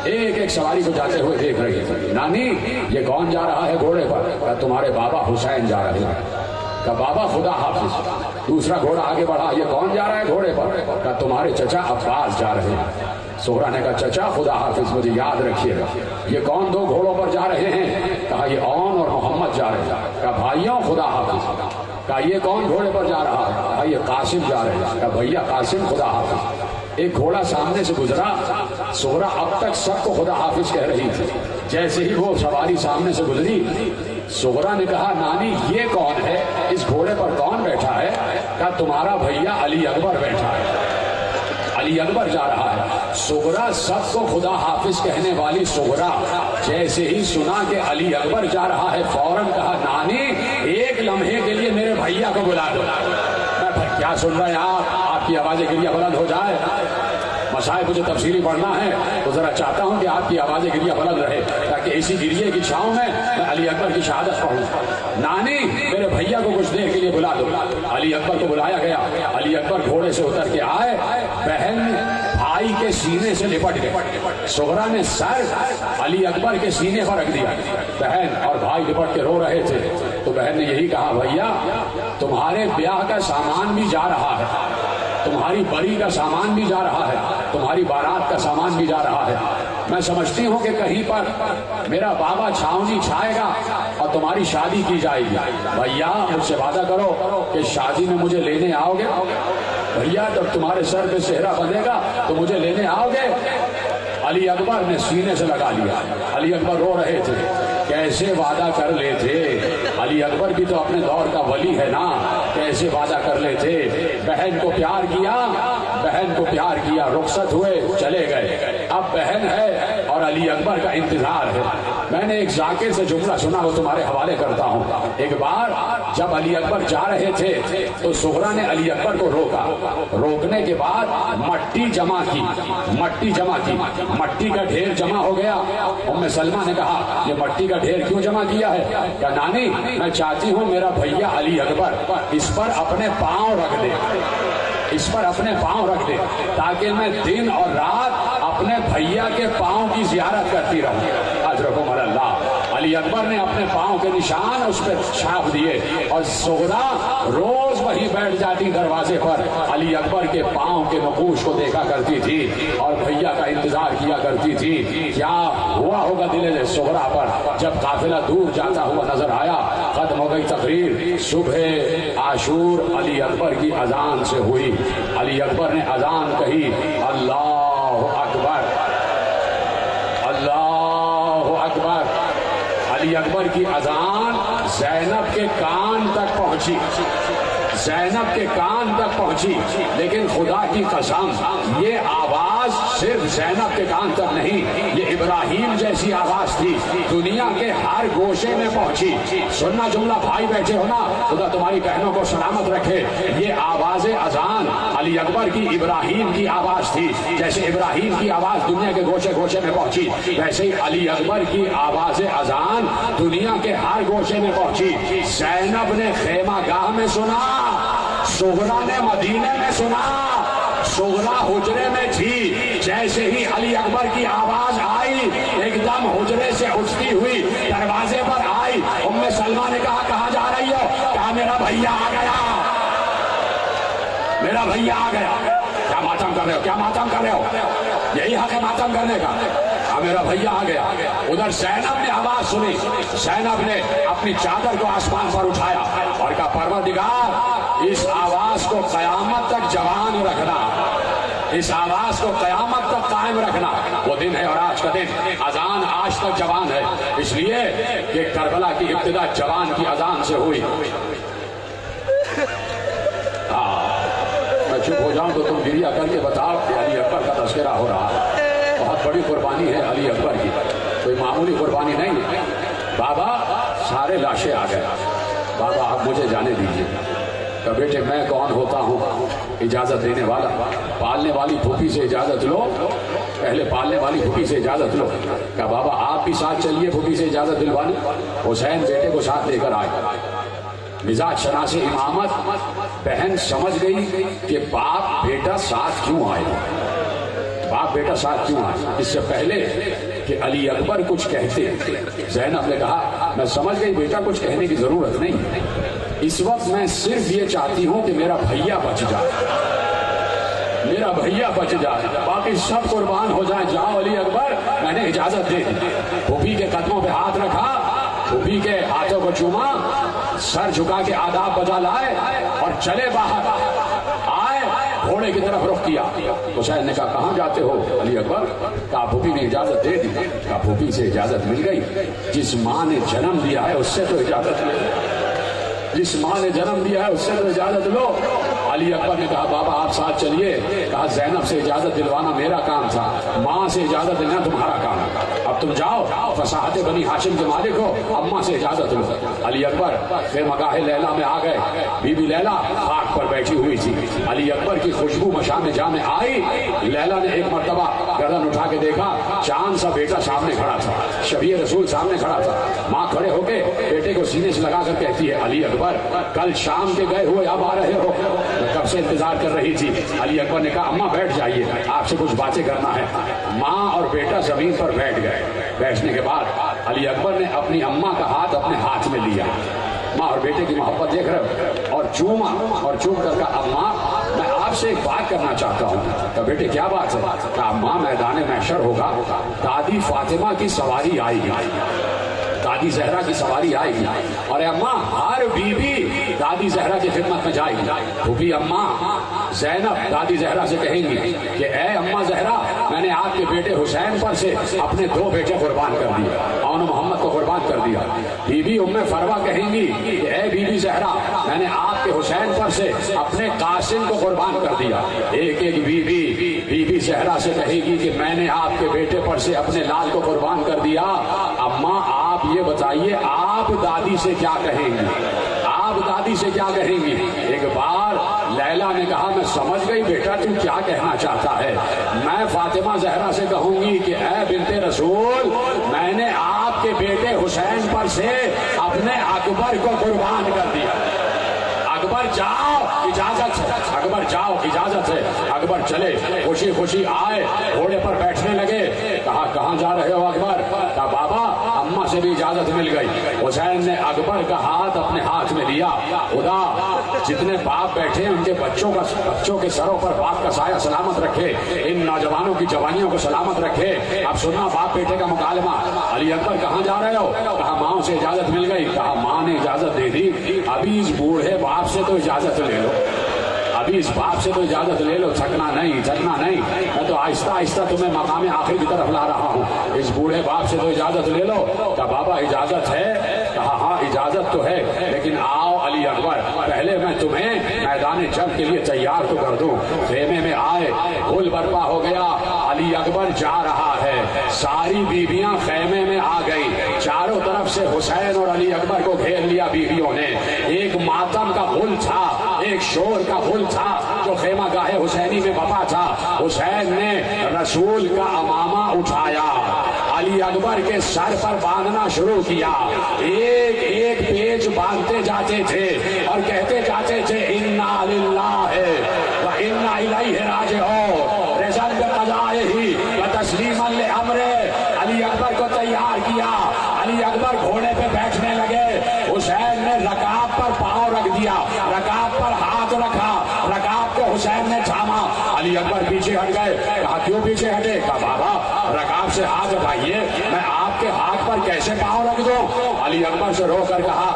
ایک ایک سواری کو جاتے ہوئے دیکھ رہی تھی۔ نانی یہ کون جا رہا ہے گھوڑے پر؟ کہا تمہارے بابا حسین جا رہے ہیں۔ کہا بابا خدا حافظ۔ دوسرا گھوڑا آگے بڑھا، یہ کون جا رہا ہے گھوڑے پر؟ کہا تمہارے چچا عباس جا رہے ہیں۔ سغرا نے کہا چچا خدا حافظ مجھے یاد رکھیے گا۔ یہ کون 2 گھوڑوں پر جا رہے ہیں؟ کہا یہ اون اور محمد جا رہے ہیں۔ کہا بھائیوں خدا حافظ۔ کہا یہ کون گھوڑے پر جا رہا ہے؟ کہا یہ قاسم جا رہے ہیں۔ کہا بھیا قاسم خدا حافظ۔ ایک گھوڑا سامنے سے گزرا، سغرا اب تک سب کو خدا حافظ کہہ رہی تھی، جیسے ہی وہ سواری سامنے سے گزری، صغرا نے کہا نانی یہ کون ہے، اس گھوڑے پر کون بیٹھا ہے؟ کہا تمہارا بھیا علی اکبر بیٹھا ہے، علی اکبر جا رہا ہے۔ صغرا سب کو خدا حافظ کہنے والی صغرا جیسے ہی سنا کہ علی اکبر جا رہا ہے، فوراً کہا نانی ایک لمحے کے لیے میرے بھیا کو بلا دو۔ میں کیا سن رہے ہیں آپ کی آوازیں گریہ بلند ہو جائے۔ مصاحب مجھے تفصیلی پڑھنا ہے تو ذرا چاہتا ہوں کہ آپ کی آوازیں گریہ بلند رہے تاکہ اسی گریے کی چھاؤں میں علی اکبر کی شہادت پڑھوں۔ نانی میرے بھیا کو کچھ دیر کے لیے بلا دو۔ علی اکبر کو بلایا گیا۔ علی اکبر گھوڑے سے اتر کے آئے، بہن بھائی کے سینے سے لپٹ گئے۔ صغرا نے سر علی اکبر کے سینے پر رکھ دیا۔ بہن اور بھائی لپٹ کے رو رہے تھے تو بہن نے یہی کہا بھیا تمہارے بیاہ کا سامان بھی جا رہا ہے، تمہاری بری کا سامان بھی جا رہا ہے، تمہاری بارات کا سامان بھی جا رہا ہے۔ میں سمجھتی ہوں کہ کہیں پر میرا بابا چھاؤنی چھائے گا اور تمہاری شادی کی جائے گی۔ بھیا مجھ سے وعدہ کرو کہ شادی میں مجھے لینے آؤ گے؟ بھیا جب تمہارے سر پہ صحرا بندھے گا تو مجھے لینے آؤ گے؟ علی اکبر نے سینے سے لگا لیا۔ علی اکبر رو رہے تھے، کیسے وعدہ کر لیتے؟ علی اکبر بھی تو اپنے دور کا ولی ہے نا، کیسے وعدہ کر لیتے؟ بہن کو پیار کیا، بہن کو پیار کیا، رخصت ہوئے چلے گئے۔ اب بہن ہے اور علی اکبر کا انتظار ہے۔ میں نے ایک ذاکر سے جملہ سنا، وہ تمہارے حوالے کرتا ہوں۔ ایک بار جب علی اکبر جا رہے تھے تو صغرا نے علی اکبر کو روکا۔ روکنے کے بعد مٹی جمع کی، مٹی کا ڈھیر جمع ہو گیا۔ ام سلمہ نے کہا یہ مٹی کا ڈھیر کیوں جمع کیا ہے؟ کہا نانی میں چاہتی ہوں میرا بھیا علی اکبر اس پر اپنے پاؤں رکھ دے، اس پر اپنے پاؤں رکھ دے تاکہ میں دن اور رات اپنے بھیا کے پاؤں کی زیارت کرتی رہوں۔ اجرکم اللہ۔ علی اکبر نے اپنے پاؤں کے نشان اس پہ چھاپ دیے اور صغرا روز وہی بیٹھ جاتی دروازے پر، علی اکبر کے پاؤں کے نقوش کو دیکھا کرتی تھی اور بھیا کا انتظار کیا کرتی تھی۔ کیا ہوا ہوگا دل صغرا پر جب قافلہ دور جاتا ہوا نظر آیا۔ ختم ہو گئی تقریر۔ صبح عاشور علی اکبر کی اذان سے ہوئی۔ علی اکبر نے اذان کہی، اللہ اکبر، اللہ اکبر۔ علی اکبر کی اذان زینب کے کان تک پہنچی، زینب کے کان تک پہنچی، لیکن خدا کی قسم یہ آواز صرف زینب کے کان تک نہیں، یہ ابراہیم جیسی آواز تھی، دنیا کے ہر گوشے میں پہنچی۔ سننا جملہ بھائی بیٹھے ہو نا، خدا تمہاری بہنوں کو سلامت رکھے۔ یہ آواز اذان علی اکبر کی ابراہیم کی آواز تھی۔ جیسے ابراہیم کی آواز دنیا کے گوشے گوشے میں پہنچی، ویسے ہی علی اکبر کی آواز اذان دنیا کے ہر گوشے میں پہنچی۔ زینب نے خیمہ گاہ میں سنا، صغرا نے مدینے میں سنا۔ صغرا حجرے میں تھی، جیسے ہی علی اکبر کی آواز آئی ایک دم حجرے سے اٹھتی ہوئی دروازے پر آئی۔ ام سلمہ نے کہا کہاں جا رہی ہو؟ کہا میرا بھیا آ گیا، میرا بھیا آ گیا۔ کیا ماتم کر رہے ہو؟ کیا ماتم کر رہے ہو؟ یہی حق ہے ماتم کرنے کا۔ میرا بھیا آ گیا۔ ادھر زینب نے آواز سنی، زینب نے اپنی چادر کو آسمان پر اٹھایا اور کہا پروردگار اس آواز کو قیامت تک جوان رکھنا، اس آواز کو قیامت تک قائم رکھنا۔ وہ دن ہے اور آج کا دن، اذان آج تک جوان ہے، اس لیے کہ کربلا کی ابتدا جوان کی اذان سے ہوئی۔ میں چپ ہو جاؤں تو تم گریہ کر کے بتاؤ کہ علی اکبر کا تذکرہ ہو رہا ہے۔ بہت بڑی قربانی ہے علی اکبر کی، کوئی معمولی قربانی نہیں ہے۔ بابا سارے لاشیں آ گئے، بابا آپ مجھے جانے دیجیے۔ کہ بیٹے میں کون ہوتا ہوں اجازت دینے والا؟ پالنے والی پھوپھی سے اجازت لو، پہلے پالنے والی پھوپھی سے اجازت لو۔ کہ بابا آپ بھی ساتھ چلیے پھوپھی سے اجازت دلوانے۔ حسین بیٹے کو ساتھ لے کر آئے۔ مزاج شناس امامت بہن سمجھ گئی کہ باپ بیٹا ساتھ کیوں آئے، باپ بیٹا ساتھ کیوں آئے۔ اس سے پہلے کہ علی اکبر کچھ کہتے، زینب نے کہا میں سمجھ گئی بیٹا کچھ کہنے کی ضرورت نہیں، اس وقت میں صرف یہ چاہتی ہوں کہ میرا بھیا بچ جائے، میرا بھیا بچ جائے، باقی سب قربان ہو جائیں۔ جاؤ علی اکبر، میں نے اجازت دے دی۔ پھوپھی کے قدموں پہ ہاتھ رکھا، پھوپھی کے ہاتھوں کو چوما، سر جھکا کے آداب بجا لائے اور چلے باہر آئے۔ گھوڑے کی طرف رخ کیا۔ حسین نے کہا کہاں جاتے ہو علی اکبر؟ کہا پھوپھی نے اجازت دے دی۔ کہا پھوپھی سے اجازت مل گئی؟ جس ماں نے جنم دیا ہے اس سے تو اجازت لو، جس ماں نے جنم دیا ہے اس سے تو اجازت لو۔ علی اکبر نے کہا بابا آپ ساتھ چلیے۔ کہا زینب سے اجازت دلوانا میرا کام تھا، ماں سے اجازت دینا تمہارا کام ہے، اب تم جاؤ، فصاحت بنی ہاشم کے مالک ہو، اماں سے اجازت لو۔ علی اکبر پھر مگاہ لیلا میں آ گئے۔ بی بی لیلا خاک پر بیٹھی ہوئی تھی، علی اکبر کی خوشبو مشام جاں میں آئی۔ لیلا نے ایک مرتبہ گردن اٹھا کے دیکھا، چاند سا بیٹا سامنے کھڑا تھا، شبیہ رسول سامنے کھڑا تھا۔ ماں کھڑے ہو کے بیٹے کو سینے سے لگا کر کہتی ہے علی اکبر کل شام کے گئے ہوئے اب آ رہے ہو؟ کب سے انتظار کر رہی تھی۔ علی اکبر نے کہا اماں بیٹھ جائیے، آپ سے کچھ باتیں کرنا ہے۔ ماں اور بیٹا زمین پر بیٹھ گئے۔ بیٹھنے کے بعد علی اکبر نے اپنی اماں کا ہاتھ اپنے ہاتھ میں لیا، ماں اور بیٹے کی محبت دیکھ رہے اور چوما، اور چوم کر کہا اماں میں آپ سے ایک بات کرنا چاہتا ہوں۔ کہا بیٹے کیا بات ہے؟ کہا اماں میدان محشر ہوگا، دادی فاطمہ کی سواری آئے گی، دادی زہرا کی سواری آئے گی، اور اماں ہر بی بی دادی زہرا کی خدمت میں جائے گی۔ پھوپھی اماں زینب دادی زہرا سے کہیں گی کہ اے اماں زہرا میں نے آپ کے بیٹے حسین پر سے اپنے 2 بیٹے قربان کر دیے، اون محمد کو قربان کر دیا۔ بی بی ام فروہ کہیں گی کہ اے بی بی زہرا میں نے آپ کے حسین پر سے اپنے قاسم کو قربان کر دیا۔ ایک ایک بی بی زہرا سے کہے گی کہ میں نے آپ کے بیٹے پر سے اپنے لال کو قربان کر دیا۔ اماں آپ یہ بتائیے آپ دادی سے کیا کہیں گی؟ آپ دادی سے کیا کہیں گی؟ ایک بار لیلا نے کہا میں سمجھ گئی بیٹا تم کیا کہنا چاہتا ہے، میں فاطمہ زہرا سے کہوں گی کہ اے بنت رسول میں نے آپ کے بیٹے حسین پر سے اپنے اکبر کو قربان کر دیا۔ اکبر جاؤ اجازت ہے، اکبر جاؤ اجازت ہے۔ اکبر چلے، خوشی خوشی آئے، گھوڑے پر بیٹھنے لگے۔ کہا کہاں جا رہے ہو اکبر؟ کہا بابا اماں سے بھی اجازت مل گئی۔ حسین نے اکبر کا ہاتھ اپنے ہاتھ میں لیا۔ خدا جتنے باپ بیٹھے ان کے بچوں کے سروں پر باپ کا سایہ سلامت رکھے، ان نوجوانوں کی جوانیوں کو سلامت رکھے۔ اب سننا باپ بیٹے کا مکالمہ۔ علی اکبر کہاں جا رہے ہو؟ کہا ماں سے اجازت مل گئی۔ کہا ماں نے اجازت دے دی، ابھی اس بوڑھے باپ سے تو اجازت لے لو، ابھی اس باپ سے تو اجازت لے لو، تھکنا نہیں تھکنا نہیں، میں تو آہستہ آہستہ تمہیں مقام آخر کی طرف لا رہا ہوں، اس بوڑھے باپ سے تو اجازت لے لو۔ کہا بابا اجازت ہے؟ کہا ہاں اجازت تو ہے، لیکن آؤ علی اکبر پہلے میں تمہیں میدان جنگ کے لیے تیار تو کر دوں۔ خیمے میں آئے، گل برپا ہو گیا، علی اکبر جا رہا ہے، ساری بیویاں خیمے میں آ گئی، چاروں طرف سے حسین اور علی اکبر کو گھیر لیا بیویوں نے۔ ایک ماتم کا غل تھا، ایک شور کا غل تھا جو خیمہ گاہ حسینی میں بپا تھا۔ حسین نے رسول کا امامہ اٹھایا، علی اکبر کے سر پر باندھنا شروع کیا، ایک ایک پیچ باندھتے جاتے تھے اور کہتے جاتے تھے انا للہ و انا الیہ راجعون، رضا بقضائہ و تسلیما لامرہ۔ علی اکبر کو تیار کیا، علی اکبر گھوڑے پہ بیٹھنے لگے۔ حسین نے رکاب پر پاؤں رکھ دیا، رکاب پر ہاتھ رکھا، رکاب کو حسین نے تھاما۔ علی اکبر پیچھے ہٹ گئے۔ کہا کیوں پیچھے ہٹے؟ کہا بابا رکاب سے ہاتھ اٹھائیے، میں آپ کے ہاتھ پر کیسے پاؤں رکھ دوں؟ علی اکبر سے رو کر کہا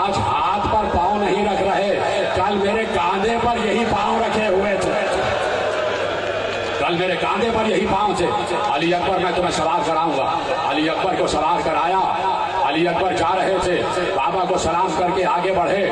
آج ہاتھ پر پاؤں نہیں رکھ رہے، کل میرے کاندھے پر یہی پاؤں رکھے ہوئے تھے، کل میرے کاندھے پر یہی پاؤں تھے۔ علی اکبر میں تمہیں سوار کراؤں گا۔ علی اکبر کو سوار کرایا، علی اکبر جا رہے تھے، بابا کو سلام کر کے آگے بڑھے،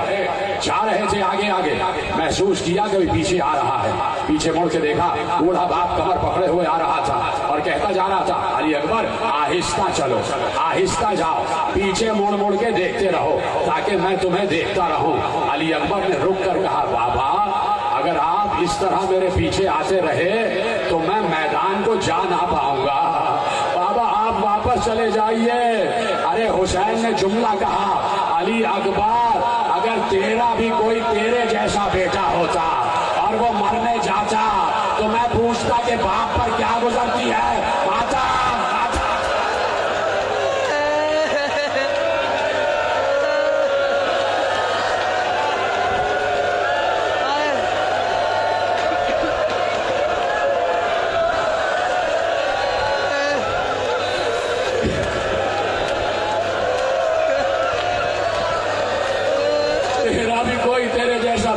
جا رہے تھے آگے آگے، محسوس کیا کہ پیچھے آ رہا ہے، پیچھے مڑ کے دیکھا بوڑھا باپ کمر پکڑے ہوئے آ رہا تھا اور کہتا جا رہا تھا علی اکبر آہستہ چلو، آہستہ جاؤ، پیچھے مڑ مڑ کے دیکھتے رہو تاکہ میں تمہیں دیکھتا رہوں۔ علی اکبر نے رک کر کہا بابا اگر آپ اس طرح میرے پیچھے آتے رہے تو میں میدان کو جا نہ پاؤں گا، بابا آپ واپس چلے جائیے۔ ارے حسین نے جملہ کہا علی اکبر اگر تیرا بھی کوئی تیرے جیسا بیٹا ہوتا اور وہ مرنے جاتا تو میں پوچھتا کہ باپ پر کیا گزرتی ہے، ماتا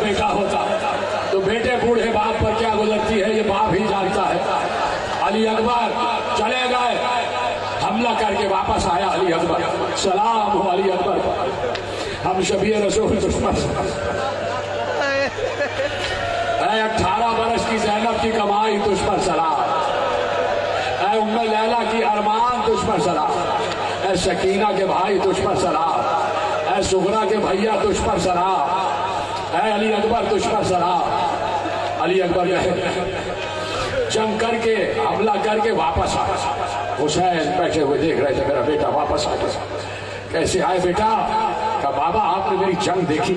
بیٹا ہوتا تو بیٹے بوڑھے باپ پر کیا علی اکبر چلے گئے، حملہ کر کے واپس آیا علی اکبر، سلام ہو علی اکبر، ہم شبیہ رسول دشمن، اے 18 برس کی زینب کی کمائی تجھ پر سلام، اے ام لیلا کی ارمان تجھ پر سلام، اے سکینہ کے بھائی تجھ پر سلام، اے سغرا کے بھیا تجھ پر سلام، اے علی اکبر تجھ پر سلام۔ علی اکبر جنگ کر کے حملہ کر کے واپس آیا، حسین بیٹھے ہوئے دیکھ رہے تھے میرا بیٹا واپس آ گیا، کیسے آئے بیٹا؟ کہا بابا آپ نے میری جنگ دیکھی،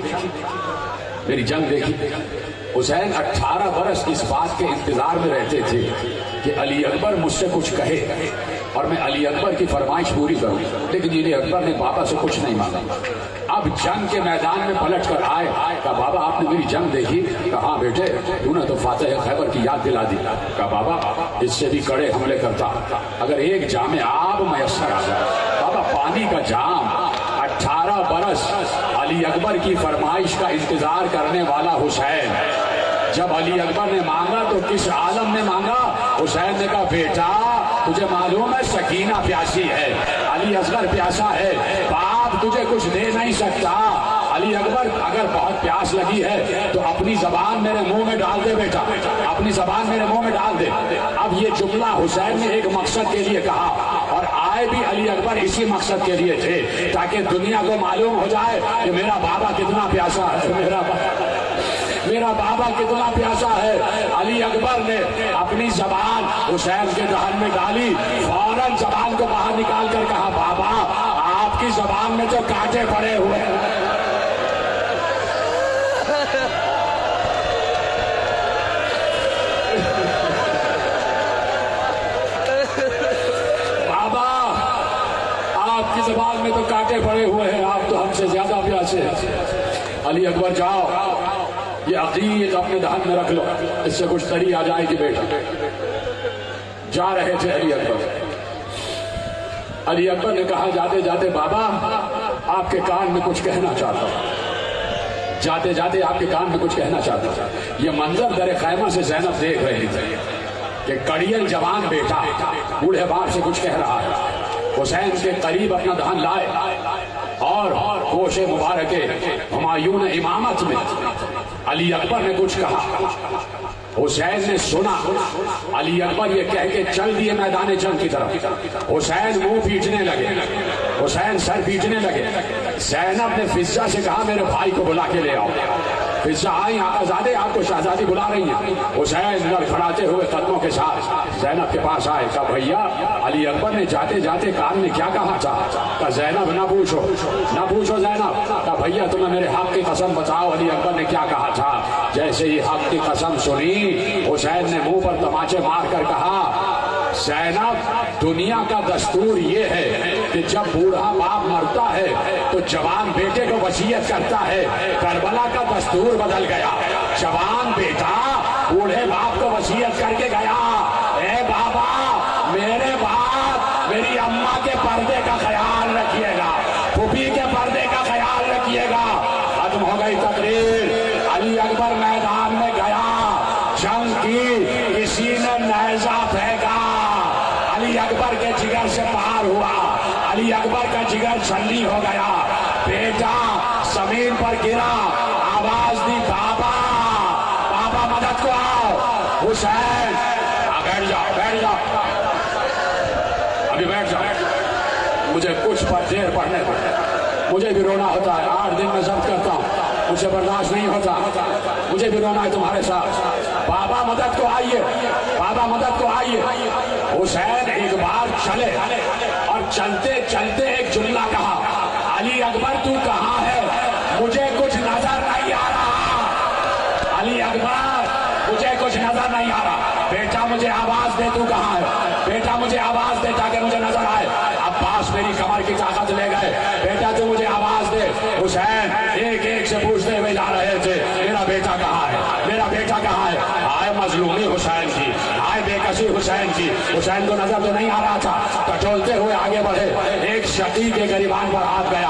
میری جنگ دیکھی۔ حسین 18 برس اس بات کے انتظار میں رہتے تھے کہ علی اکبر مجھ سے کچھ کہے اور میں علی اکبر کی فرمائش پوری کروں، لیکن علی اکبر نے بابا سے کچھ نہیں مانگا۔ اب جنگ کے میدان میں پلٹ کر آئے، کہا بابا آپ نے میری جنگ دیکھی؟ کہا ہاں بیٹے تو نے تو فاتح خیبر کی یاد دلا دی۔ کہا بابا اس سے بھی کڑے حملے کرتا اگر ایک جام آب میسر آ جائے۔ بابا پانی کا جام، 18 برس علی اکبر کی فرمائش کا انتظار کرنے والا حسین، جب علی اکبر نے مانگا تو کس عالم نے مانگا؟ حسین نے کہا بیٹا تجھے معلوم ہے سکینہ پیاسی ہے، علی اصغر پیاسا ہے، باپ تجھے کچھ دے نہیں سکتا، علی اکبر اگر بہت پیاس لگی ہے تو اپنی زبان میرے منہ میں ڈال دے بیٹا، اپنی زبان میرے منہ میں ڈال دے۔ اب یہ جملہ حسین نے ایک مقصد کے لیے کہا، اور آئے بھی علی اکبر اسی مقصد کے لیے تھے تاکہ دنیا کو معلوم ہو جائے کہ میرا بابا کتنا پیاسا ہے، میرا بابا کتنا پیاسا ہے۔ علی اکبر نے اپنی زبان حسین کے دہن میں ڈالی، فوراً زبان کو باہر نکال کر کہا بابا آپ کی زبان میں تو کانٹے پڑے ہوئے ہیں۔ بابا آپ کی زبان میں تو کانٹے پڑے ہوئے ہیں، آپ تو ہم سے زیادہ پیاسے ہیں۔ علی اکبر جاؤ یہ عقیق اپنے دہن میں رکھ لو، اس سے کچھ تری آ جائے گی بیٹا۔ جا رہے تھے علی اکبر، علی اکبر نے کہا جاتے جاتے بابا آپ کے کان میں کچھ کہنا چاہتا ہوں، جاتے جاتے آپ کے کان میں کچھ کہنا چاہتا ہوں۔ یہ منظر در خیمہ سے زینب دیکھ رہی تھی کہ کڑیل جوان بیٹا بوڑھے باپ سے کچھ کہہ رہا ہے۔ حسین کے قریب اپنا دہن لائے اور گوش مبارک ہمایون امامت میں علی اکبر نے کچھ کہا، حسین نے سنا، علی اکبر یہ کہہ کے چل دیے میدان جنگ کی طرف۔ حسین منہ پیٹنے لگے، حسین سر پیٹنے لگے۔ زینب نے فضہ سے کہا میرے بھائی کو بلا کے لے آؤ۔ فضہ آئی، آقازادے آپ کو شہزادی بلا رہی ہیں۔ حسین لڑکھڑاتے ہوئے قدموں کے ساتھ زینب کے پاس آئے، کہا بھیا علی اکبر نے جاتے جاتے کان میں کیا کہا تھا؟ کہا زینب نہ پوچھو نہ پوچھو زینب۔ کہا بھیا تمہیں میرے حق کی قسم بتاؤ علی اکبر نے کیا کہا تھا؟ جیسے ہی حق کی قسم سنی حسین نے منہ پر تماچے مار کر کہا زینب دنیا کا دستور یہ ہے کہ جب بوڑھا باپ مرتا ہے تو جوان بیٹے کو وصیت کرتا ہے، کربلا کا دستور بدل گیا، جوان بیٹا بوڑھے باپ کو وصیت کر کے گیا اے بابا میرے باپ میری اماں کے پردے کا خیال رکھیے گا، پھوپھی کے پردے کا خیال رکھیے گا۔ ختم ہو گئی تقریر، علی اکبر میدان میں گیا، جنگ کی، کسی نے نیزہ پھینکا، علی اکبر کے جگر سے پار ہوا، علی اکبر کا جگر چھلنی ہو گیا، بیٹا زمین پر گرا، آواز دی بابا بابا مدد کو آؤ، حسین بیٹھ جاؤ بیٹھ جاؤ، ابھی بیٹھ جاؤ، مجھے کچھ پر دیر پڑھنے دو، مجھے بھی رونا ہوتا ہے، 8 دن میں ضبط کرتا ہوں، مجھے برداشت نہیں ہوتا، مجھے بھی رونا ہے تمہارے ساتھ، بابا مدد کو آئیے، بابا مدد کو آئیے۔ حسین ایک بار چلے اور چلتے چلتے ایک جملہ کہا، علی اکبر تو کہاں ہے؟ مجھے کچھ نظر نہیں آ رہا، علی اکبر مجھے کچھ نظر نہیں آ رہا، بیٹا مجھے آواز دے تو کہاں ہے، بیٹا مجھے آواز دے تاکہ مجھے نظر آئے۔ عباس میری کمر کی طاقت لے گئے، بیٹا تو مجھے آواز دے۔ حسین ایک ایک سے پوچھتے ہوئے جا رہے تھے میرا بیٹا کہاں ہے، میرا بیٹا کہاں ہے؟ آئے مظلومی حسین کی، آئے بے کسی حسین کی، حسین کو نظر تو نہیں آ رہا تھا، کٹولتے ہوئے آگے بڑھے، ایک شقی کے گریبان پر ہاتھ گیا،